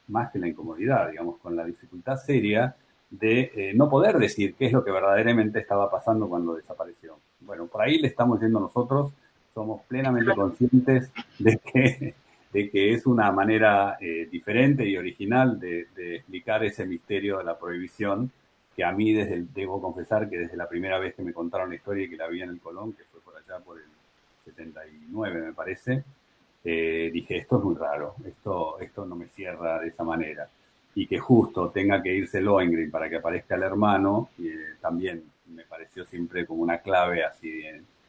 más que la incomodidad, digamos, con la dificultad seria de no poder decir qué es lo que verdaderamente estaba pasando cuando desapareció. Bueno, por ahí le estamos yendo nosotros, somos plenamente conscientes de que es una manera diferente y original de explicar ese misterio de la prohibición, que a mí debo confesar que desde la primera vez que me contaron la historia y que la vi en el Colón, que fue por allá por el 79 me parece, dije, esto es muy raro, esto no me cierra de esa manera. Y que justo tenga que irse Lohengrin para que aparezca el hermano, también me pareció siempre como una clave así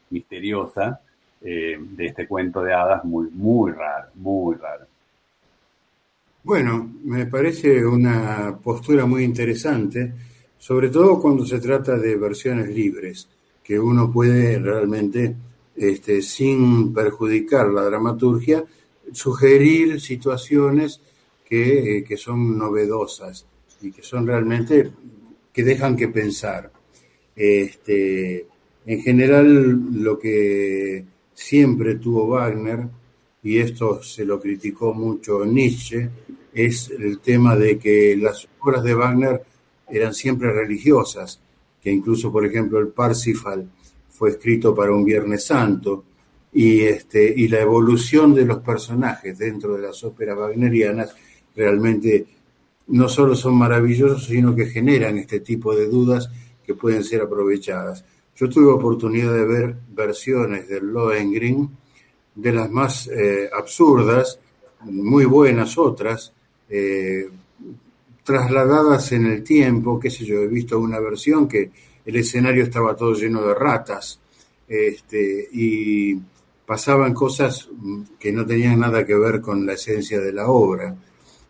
misteriosa de este cuento de hadas muy, muy raro, muy raro. Bueno, me parece una postura muy interesante, sobre todo cuando se trata de versiones libres, que uno puede realmente, sin perjudicar la dramaturgia, sugerir situaciones que son novedosas y que son realmente, que dejan que pensar. En general, lo que siempre tuvo Wagner, y esto se lo criticó mucho Nietzsche, es el tema de que las obras de Wagner eran siempre religiosas, que incluso, por ejemplo, el Parsifal fue escrito para un Viernes Santo, y la evolución de los personajes dentro de las óperas wagnerianas realmente no solo son maravillosos, sino que generan este tipo de dudas que pueden ser aprovechadas. Yo tuve oportunidad de ver versiones del Lohengrin, de las más absurdas, muy buenas otras, trasladadas en el tiempo, qué sé yo, he visto una versión que el escenario estaba todo lleno de ratas, y pasaban cosas que no tenían nada que ver con la esencia de la obra.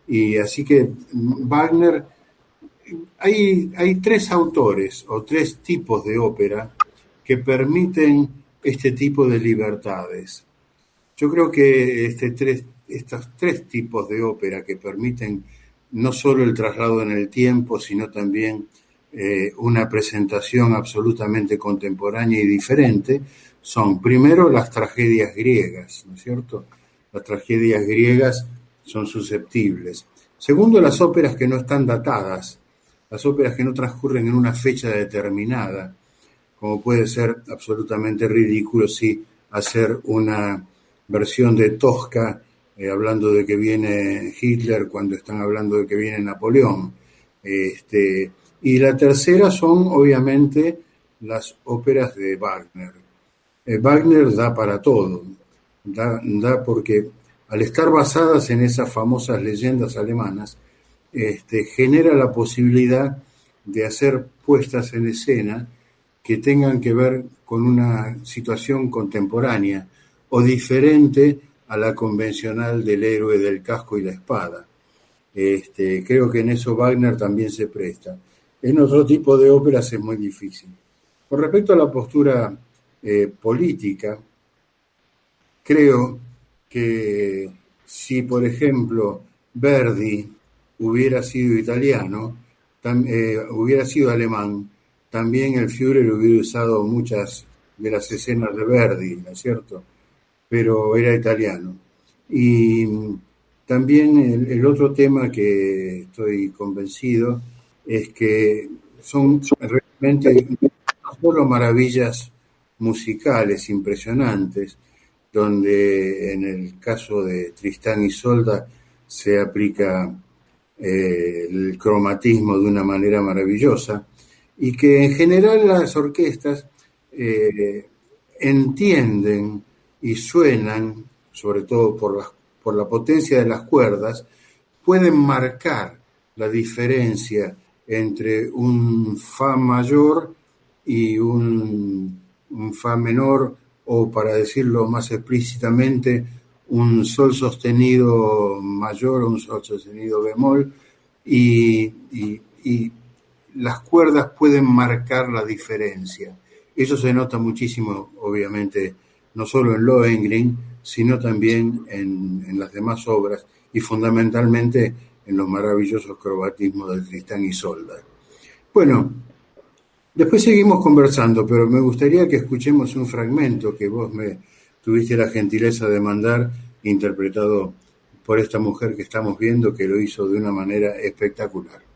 Y así que Wagner, hay tres autores o tres tipos de ópera que permiten este tipo de libertades. Yo creo que estos tres tipos de ópera que permiten no solo el traslado en el tiempo, sino también una presentación absolutamente contemporánea y diferente, son primero las tragedias griegas, ¿no es cierto? Las tragedias griegas son susceptibles. Segundo, las óperas que no están datadas, las óperas que no transcurren en una fecha determinada, como puede ser absolutamente ridículo si hacer una versión de Tosca hablando de que viene Hitler cuando están hablando de que viene Napoleón. Y la tercera son obviamente las óperas de Wagner. Wagner da para todo, da porque al estar basadas en esas famosas leyendas alemanas, genera la posibilidad de hacer puestas en escena que tengan que ver con una situación contemporánea o diferente a la convencional del héroe del casco y la espada. Creo que en eso Wagner también se presta. En otro tipo de óperas es muy difícil. Con respecto a la postura política, creo que si, por ejemplo, Verdi hubiera sido italiano, hubiera sido alemán, también el Führer hubiera usado muchas de las escenas de Verdi, ¿no es cierto? Pero era italiano. Y también el otro tema que estoy convencido es que son realmente no solo maravillas musicales impresionantes, donde en el caso de Tristán y Isolda se aplica el cromatismo de una manera maravillosa, y que en general las orquestas entienden y suenan, sobre todo por la potencia de las cuerdas, pueden marcar la diferencia entre un fa mayor y un fa menor, o para decirlo más explícitamente, un sol sostenido mayor o un sol sostenido bemol, y las cuerdas pueden marcar la diferencia. Eso se nota muchísimo, obviamente, no solo en Lohengrin, sino también en las demás obras, y fundamentalmente en los maravillosos cromatismos de Tristán y Isolda. Bueno, después seguimos conversando, pero me gustaría que escuchemos un fragmento que vos me tuviste la gentileza de mandar, interpretado por esta mujer que estamos viendo, que lo hizo de una manera espectacular.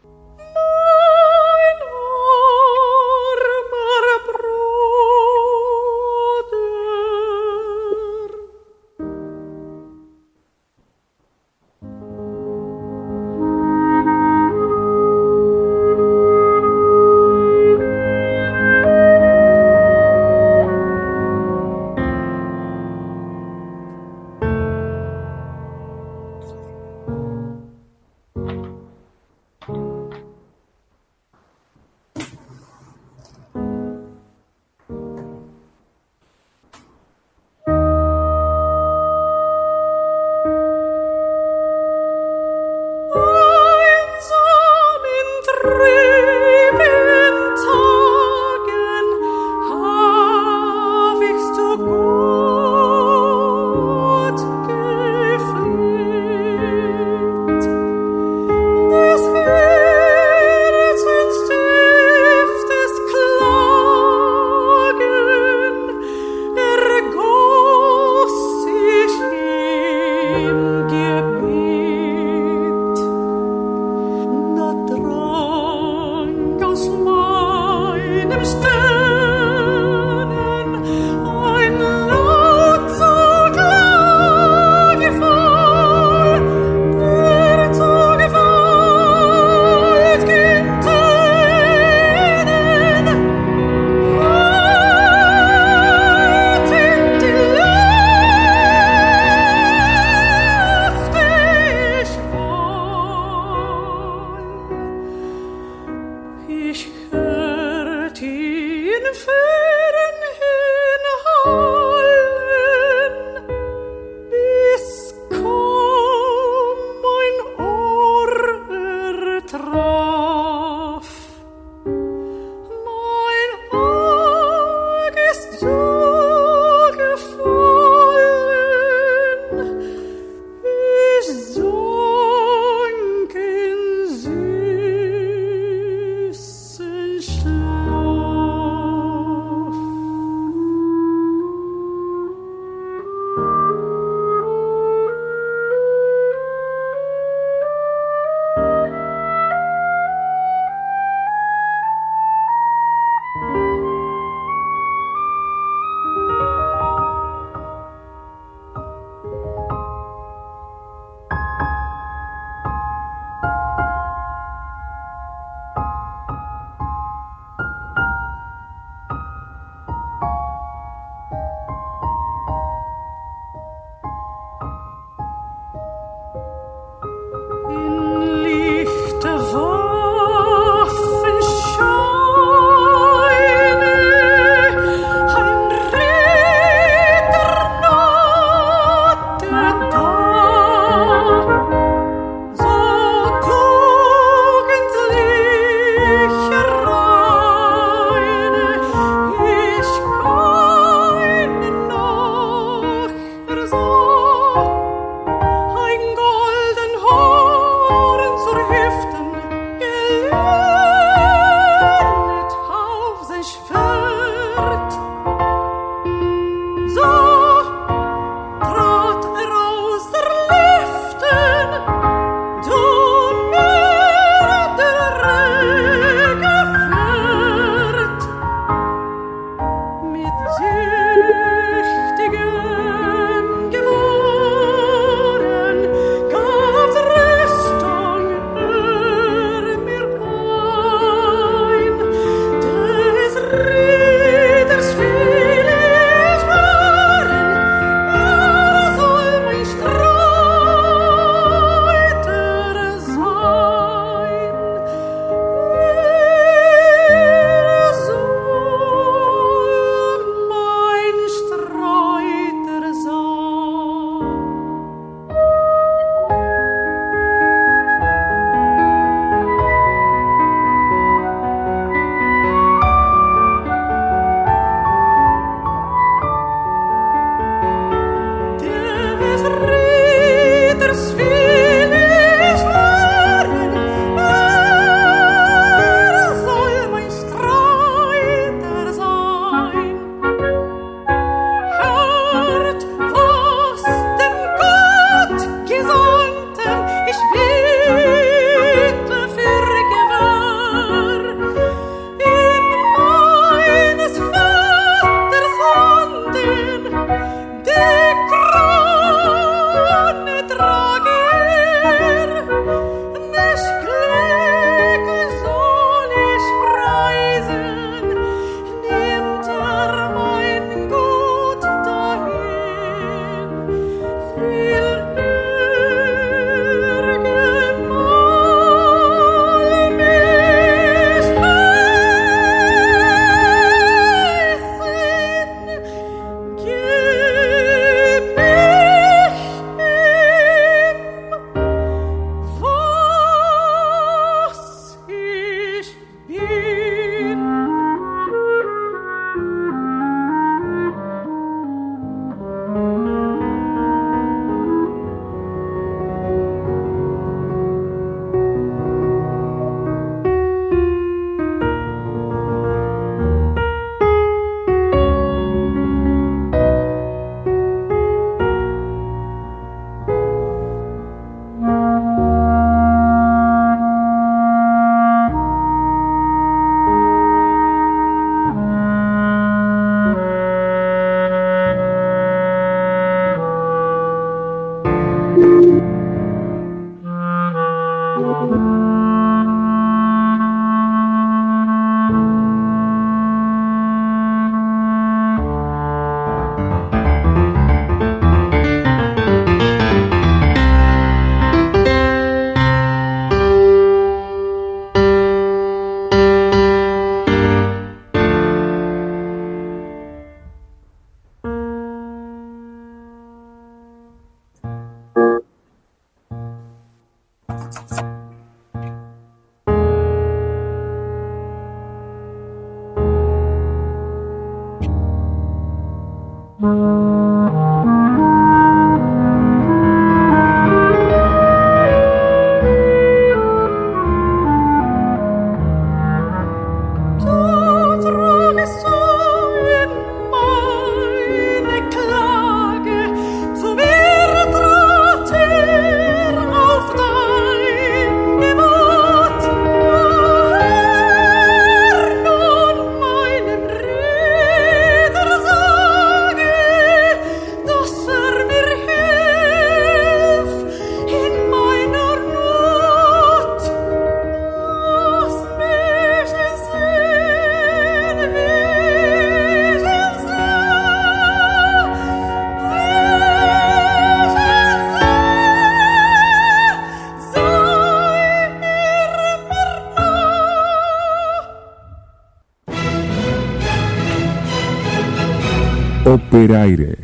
Operaire,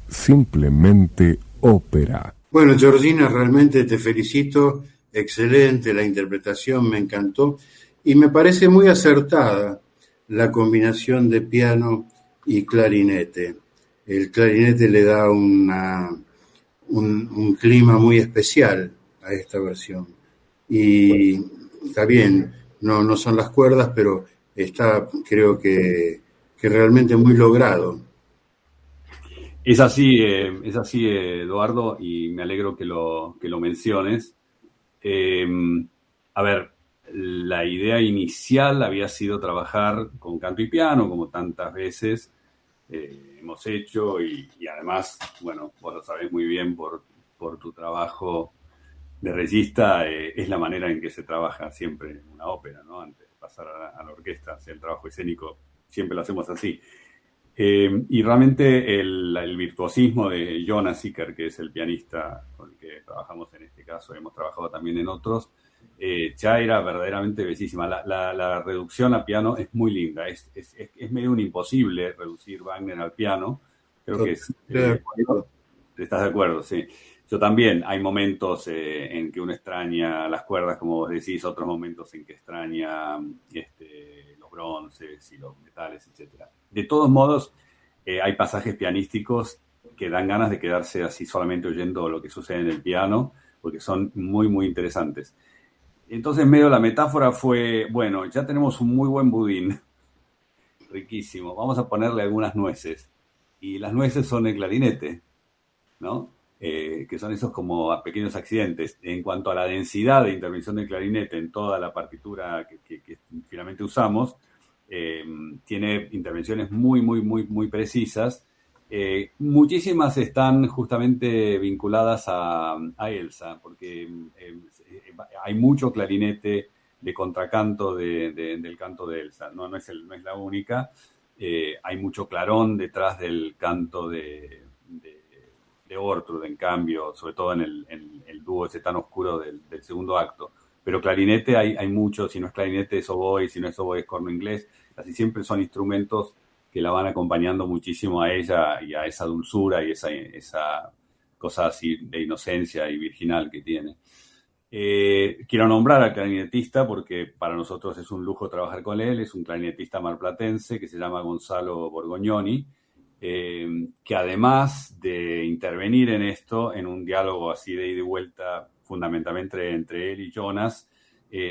simplemente ópera. Bueno, Georgina, realmente te felicito, excelente la interpretación, me encantó y me parece muy acertada la combinación de piano y clarinete. El clarinete le da un clima muy especial a esta versión y está bien, no son las cuerdas, pero está, creo que realmente muy logrado. Es así, Eduardo, y me alegro que lo menciones. A ver, la idea inicial había sido trabajar con canto y piano, como tantas veces hemos hecho, y además, bueno, vos lo sabés muy bien por tu trabajo de regista, es la manera en que se trabaja siempre en una ópera, ¿no? Antes de pasar a la orquesta, el trabajo escénico siempre lo hacemos así. Y realmente el virtuosismo de Jonas Zicker, que es el pianista con el que trabajamos en este caso, hemos trabajado también en otros, ya era verdaderamente bellísima. La reducción a piano es muy linda, es medio un imposible reducir Wagner al piano, creo que es... ¿Estás de acuerdo? Sí. Yo también, hay momentos en que uno extraña las cuerdas, como vos decís, otros momentos en que extraña los bronces y los metales, etcétera. De todos modos, hay pasajes pianísticos que dan ganas de quedarse así solamente oyendo lo que sucede en el piano, porque son muy, muy interesantes. Entonces, medio la metáfora fue, bueno, ya tenemos un muy buen budín, riquísimo, vamos a ponerle algunas nueces. Y las nueces son el clarinete, ¿no? Que son esos como pequeños accidentes. En cuanto a la densidad de intervención del clarinete en toda la partitura que finalmente usamos, tiene intervenciones muy, muy, muy, muy precisas. Muchísimas están justamente vinculadas a Elsa, porque hay mucho clarinete de contracanto del canto de Elsa. No es la única. Hay mucho clarón detrás del canto de Ortrud, en cambio, sobre todo en el dúo ese tan oscuro del segundo acto. Pero clarinete hay mucho, si no es clarinete es oboe, si no es oboe es corno inglés, casi siempre son instrumentos que la van acompañando muchísimo a ella y a esa dulzura y esa cosa así de inocencia y virginal que tiene. Quiero nombrar al clarinetista porque para nosotros es un lujo trabajar con él, es un clarinetista marplatense que se llama Gonzalo Borgognoni, que además de intervenir en esto, en un diálogo así de ida y vuelta, fundamentalmente entre él y Jonas,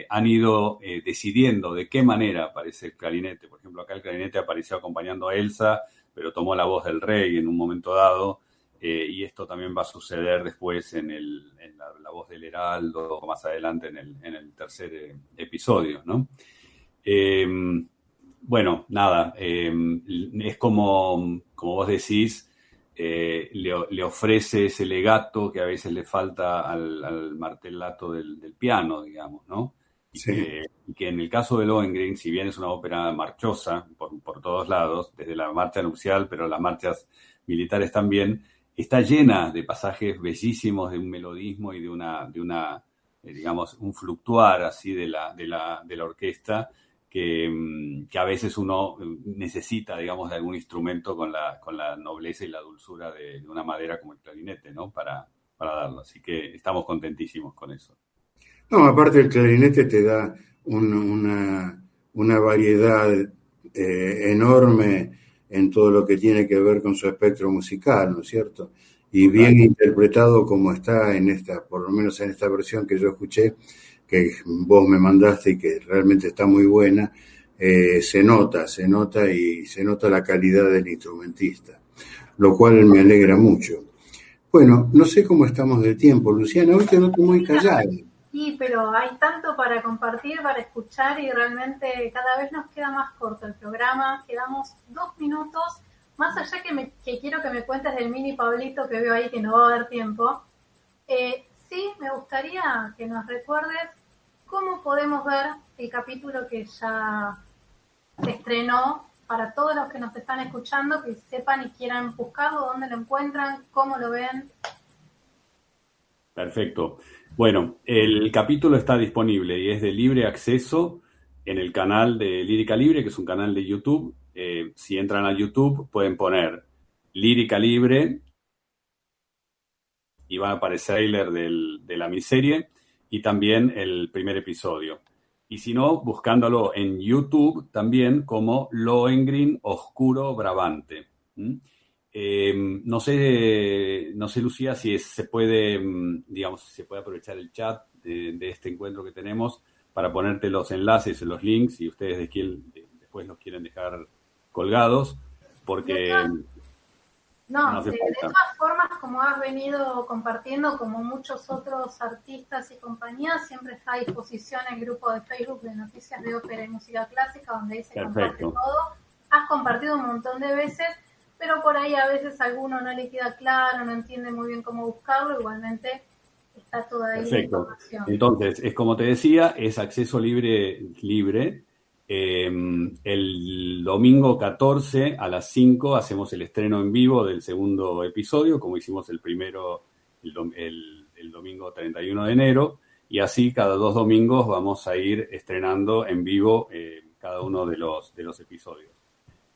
han ido decidiendo de qué manera aparece el clarinete. Por ejemplo, acá el clarinete apareció acompañando a Elsa, pero tomó la voz del rey en un momento dado, y esto también va a suceder después en la voz del heraldo, o más adelante en el tercer episodio, ¿no? Bueno, nada, es como vos decís, le ofrece ese legato que a veces le falta al martellato del piano, digamos, ¿no? Sí. Y que en el caso de Lohengrin, si bien es una ópera marchosa por todos lados, desde la marcha nupcial, pero las marchas militares también, está llena de pasajes bellísimos, de un melodismo y de una digamos, un fluctuar así de la orquesta, que a veces uno necesita, digamos, de algún instrumento con la nobleza y la dulzura de una madera como el clarinete, ¿no? Para darlo. Así que estamos contentísimos con eso. No, aparte el clarinete te da una variedad enorme en todo lo que tiene que ver con su espectro musical, ¿no es cierto? Y bien interpretado como está por lo menos en esta versión que yo escuché, que vos me mandaste y que realmente está muy buena, se nota la calidad del instrumentista, lo cual me alegra mucho. Bueno, no sé cómo estamos de tiempo, Luciana, hoy te noto muy callada. Sí, pero hay tanto para compartir, para escuchar y realmente cada vez nos queda más corto el programa. Quedamos 2 minutos, más allá que quiero que me cuentes del mini Pablito que veo ahí que no va a haber tiempo. Sí, me gustaría que nos recuerdes cómo podemos ver el capítulo que ya se estrenó para todos los que nos están escuchando, que sepan y quieran buscarlo, dónde lo encuentran, cómo lo ven. Perfecto. Bueno, el capítulo está disponible y es de libre acceso en el canal de Lírica Libre, que es un canal de YouTube. Si entran a YouTube pueden poner Lírica Libre, y va a aparecer el trailer de la miniserie y también el primer episodio. Y si no, buscándolo en YouTube también como Lohengrin Oscuro Brabante. No sé, Lucía, si se puede, se puede aprovechar el chat de este encuentro que tenemos para ponerte los enlaces, los links, si ustedes después los quieren dejar colgados, porque... No, de todas formas, como has venido compartiendo, como muchos otros artistas y compañías, siempre está a disposición el grupo de Facebook de Noticias de Ópera y Música Clásica, donde ahí se comparte todo. Has compartido un montón de veces, pero por ahí a veces a alguno no le queda claro, no entiende muy bien cómo buscarlo, igualmente está toda ahí la información. Entonces, es como te decía, es acceso libre. El domingo 14 a las 5 hacemos el estreno en vivo del segundo episodio, como hicimos el primero el domingo 31 de enero, y así cada 2 domingos vamos a ir estrenando en vivo cada uno de los episodios.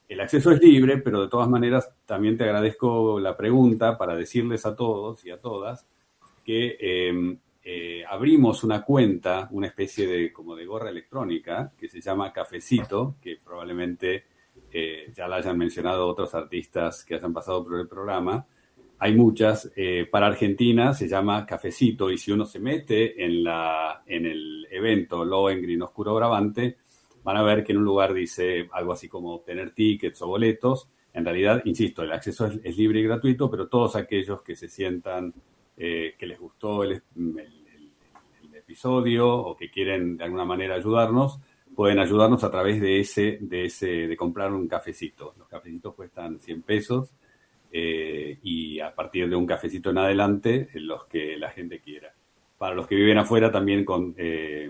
El acceso es libre, pero de todas maneras también te agradezco la pregunta para decirles a todos y a todas que abrimos una cuenta, una especie de gorra electrónica que se llama Cafecito, que probablemente ya la hayan mencionado otros artistas que hayan pasado por el programa. Hay muchas. Para Argentina se llama Cafecito, y si uno se mete en el evento Lohengrin Oscuro Brabante, van a ver que en un lugar dice algo así como obtener tickets o boletos. En realidad, insisto, el acceso es libre y gratuito, pero todos aquellos que se sientan que les gustó el episodio o que quieren de alguna manera ayudarnos, pueden ayudarnos a través de comprar un cafecito. Los cafecitos cuestan 100 pesos y a partir de un cafecito en adelante, los que la gente quiera. Para los que viven afuera también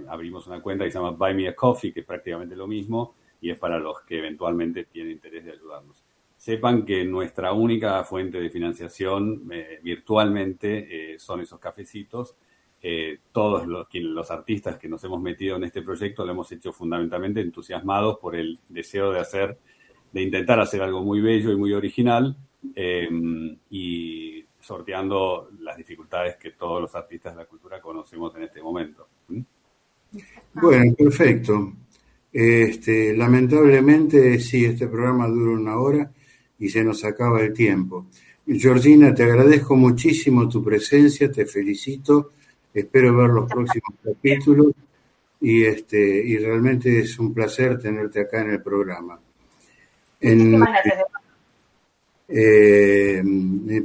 abrimos una cuenta que se llama Buy Me a Coffee, que es prácticamente lo mismo, y es para los que eventualmente tienen interés de ayudarnos. Sepan que nuestra única fuente de financiación virtualmente son esos cafecitos. Todos los artistas que nos hemos metido en este proyecto lo hemos hecho fundamentalmente entusiasmados por el deseo de intentar hacer algo muy bello y muy original, y sorteando las dificultades que todos los artistas de la cultura conocemos en este momento. Bueno, perfecto. Lamentablemente sí, este programa dura 1 hora y se nos acaba el tiempo. Georgina, te agradezco muchísimo tu presencia, te felicito, espero ver los próximos capítulos y realmente es un placer tenerte acá en el programa. Muchísimas gracias.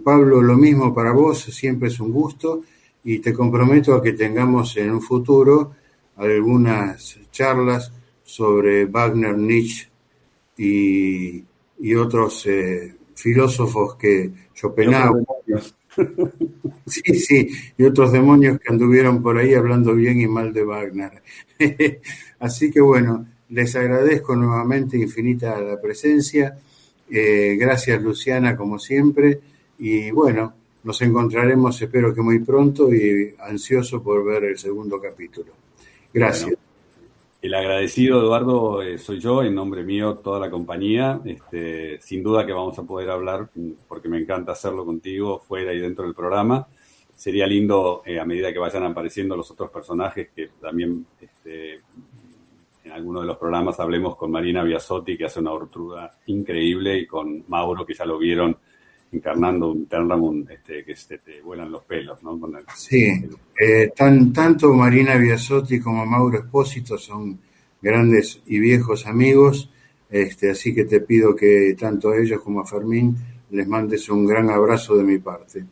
Pablo, lo mismo para vos, siempre es un gusto y te comprometo a que tengamos en un futuro algunas charlas sobre Wagner, Nietzsche y otros filósofos que Schopenhauer, sí, y otros demonios que anduvieron por ahí hablando bien y mal de Wagner. Así que bueno, les agradezco nuevamente infinita la presencia. Gracias, Luciana, como siempre, y bueno, nos encontraremos, espero que muy pronto, y ansioso por ver el segundo capítulo. Gracias. Bueno, el agradecido, Eduardo, soy yo, en nombre mío, toda la compañía. Sin duda que vamos a poder hablar, porque me encanta hacerlo contigo, fuera y dentro del programa. Sería lindo, a medida que vayan apareciendo los otros personajes, que también en alguno de los programas hablemos con Marina Biasotti, que hace una Ortruda increíble, y con Mauro, que ya lo vieron encarnando un Ternamund, que te vuelan los pelos, ¿no? Sí, tanto Marina Biasotti como Mauro Espósito son grandes y viejos amigos, así que te pido que tanto a ellos como a Fermín les mandes un gran abrazo de mi parte.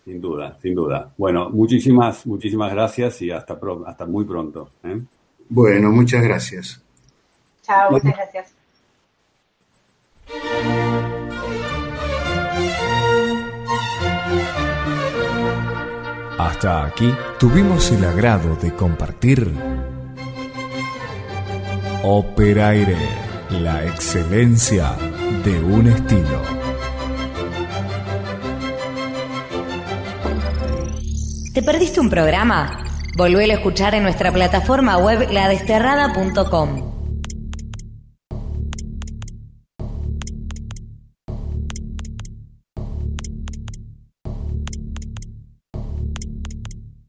Sin duda, sin duda. Bueno, muchísimas gracias y hasta muy pronto. Bueno, muchas gracias. Chao, muchas gracias. Hasta aquí tuvimos el agrado de compartir Operaire, la excelencia de un estilo. ¿Te perdiste un programa? Volvélo a escuchar en nuestra plataforma web ladesterrada.com.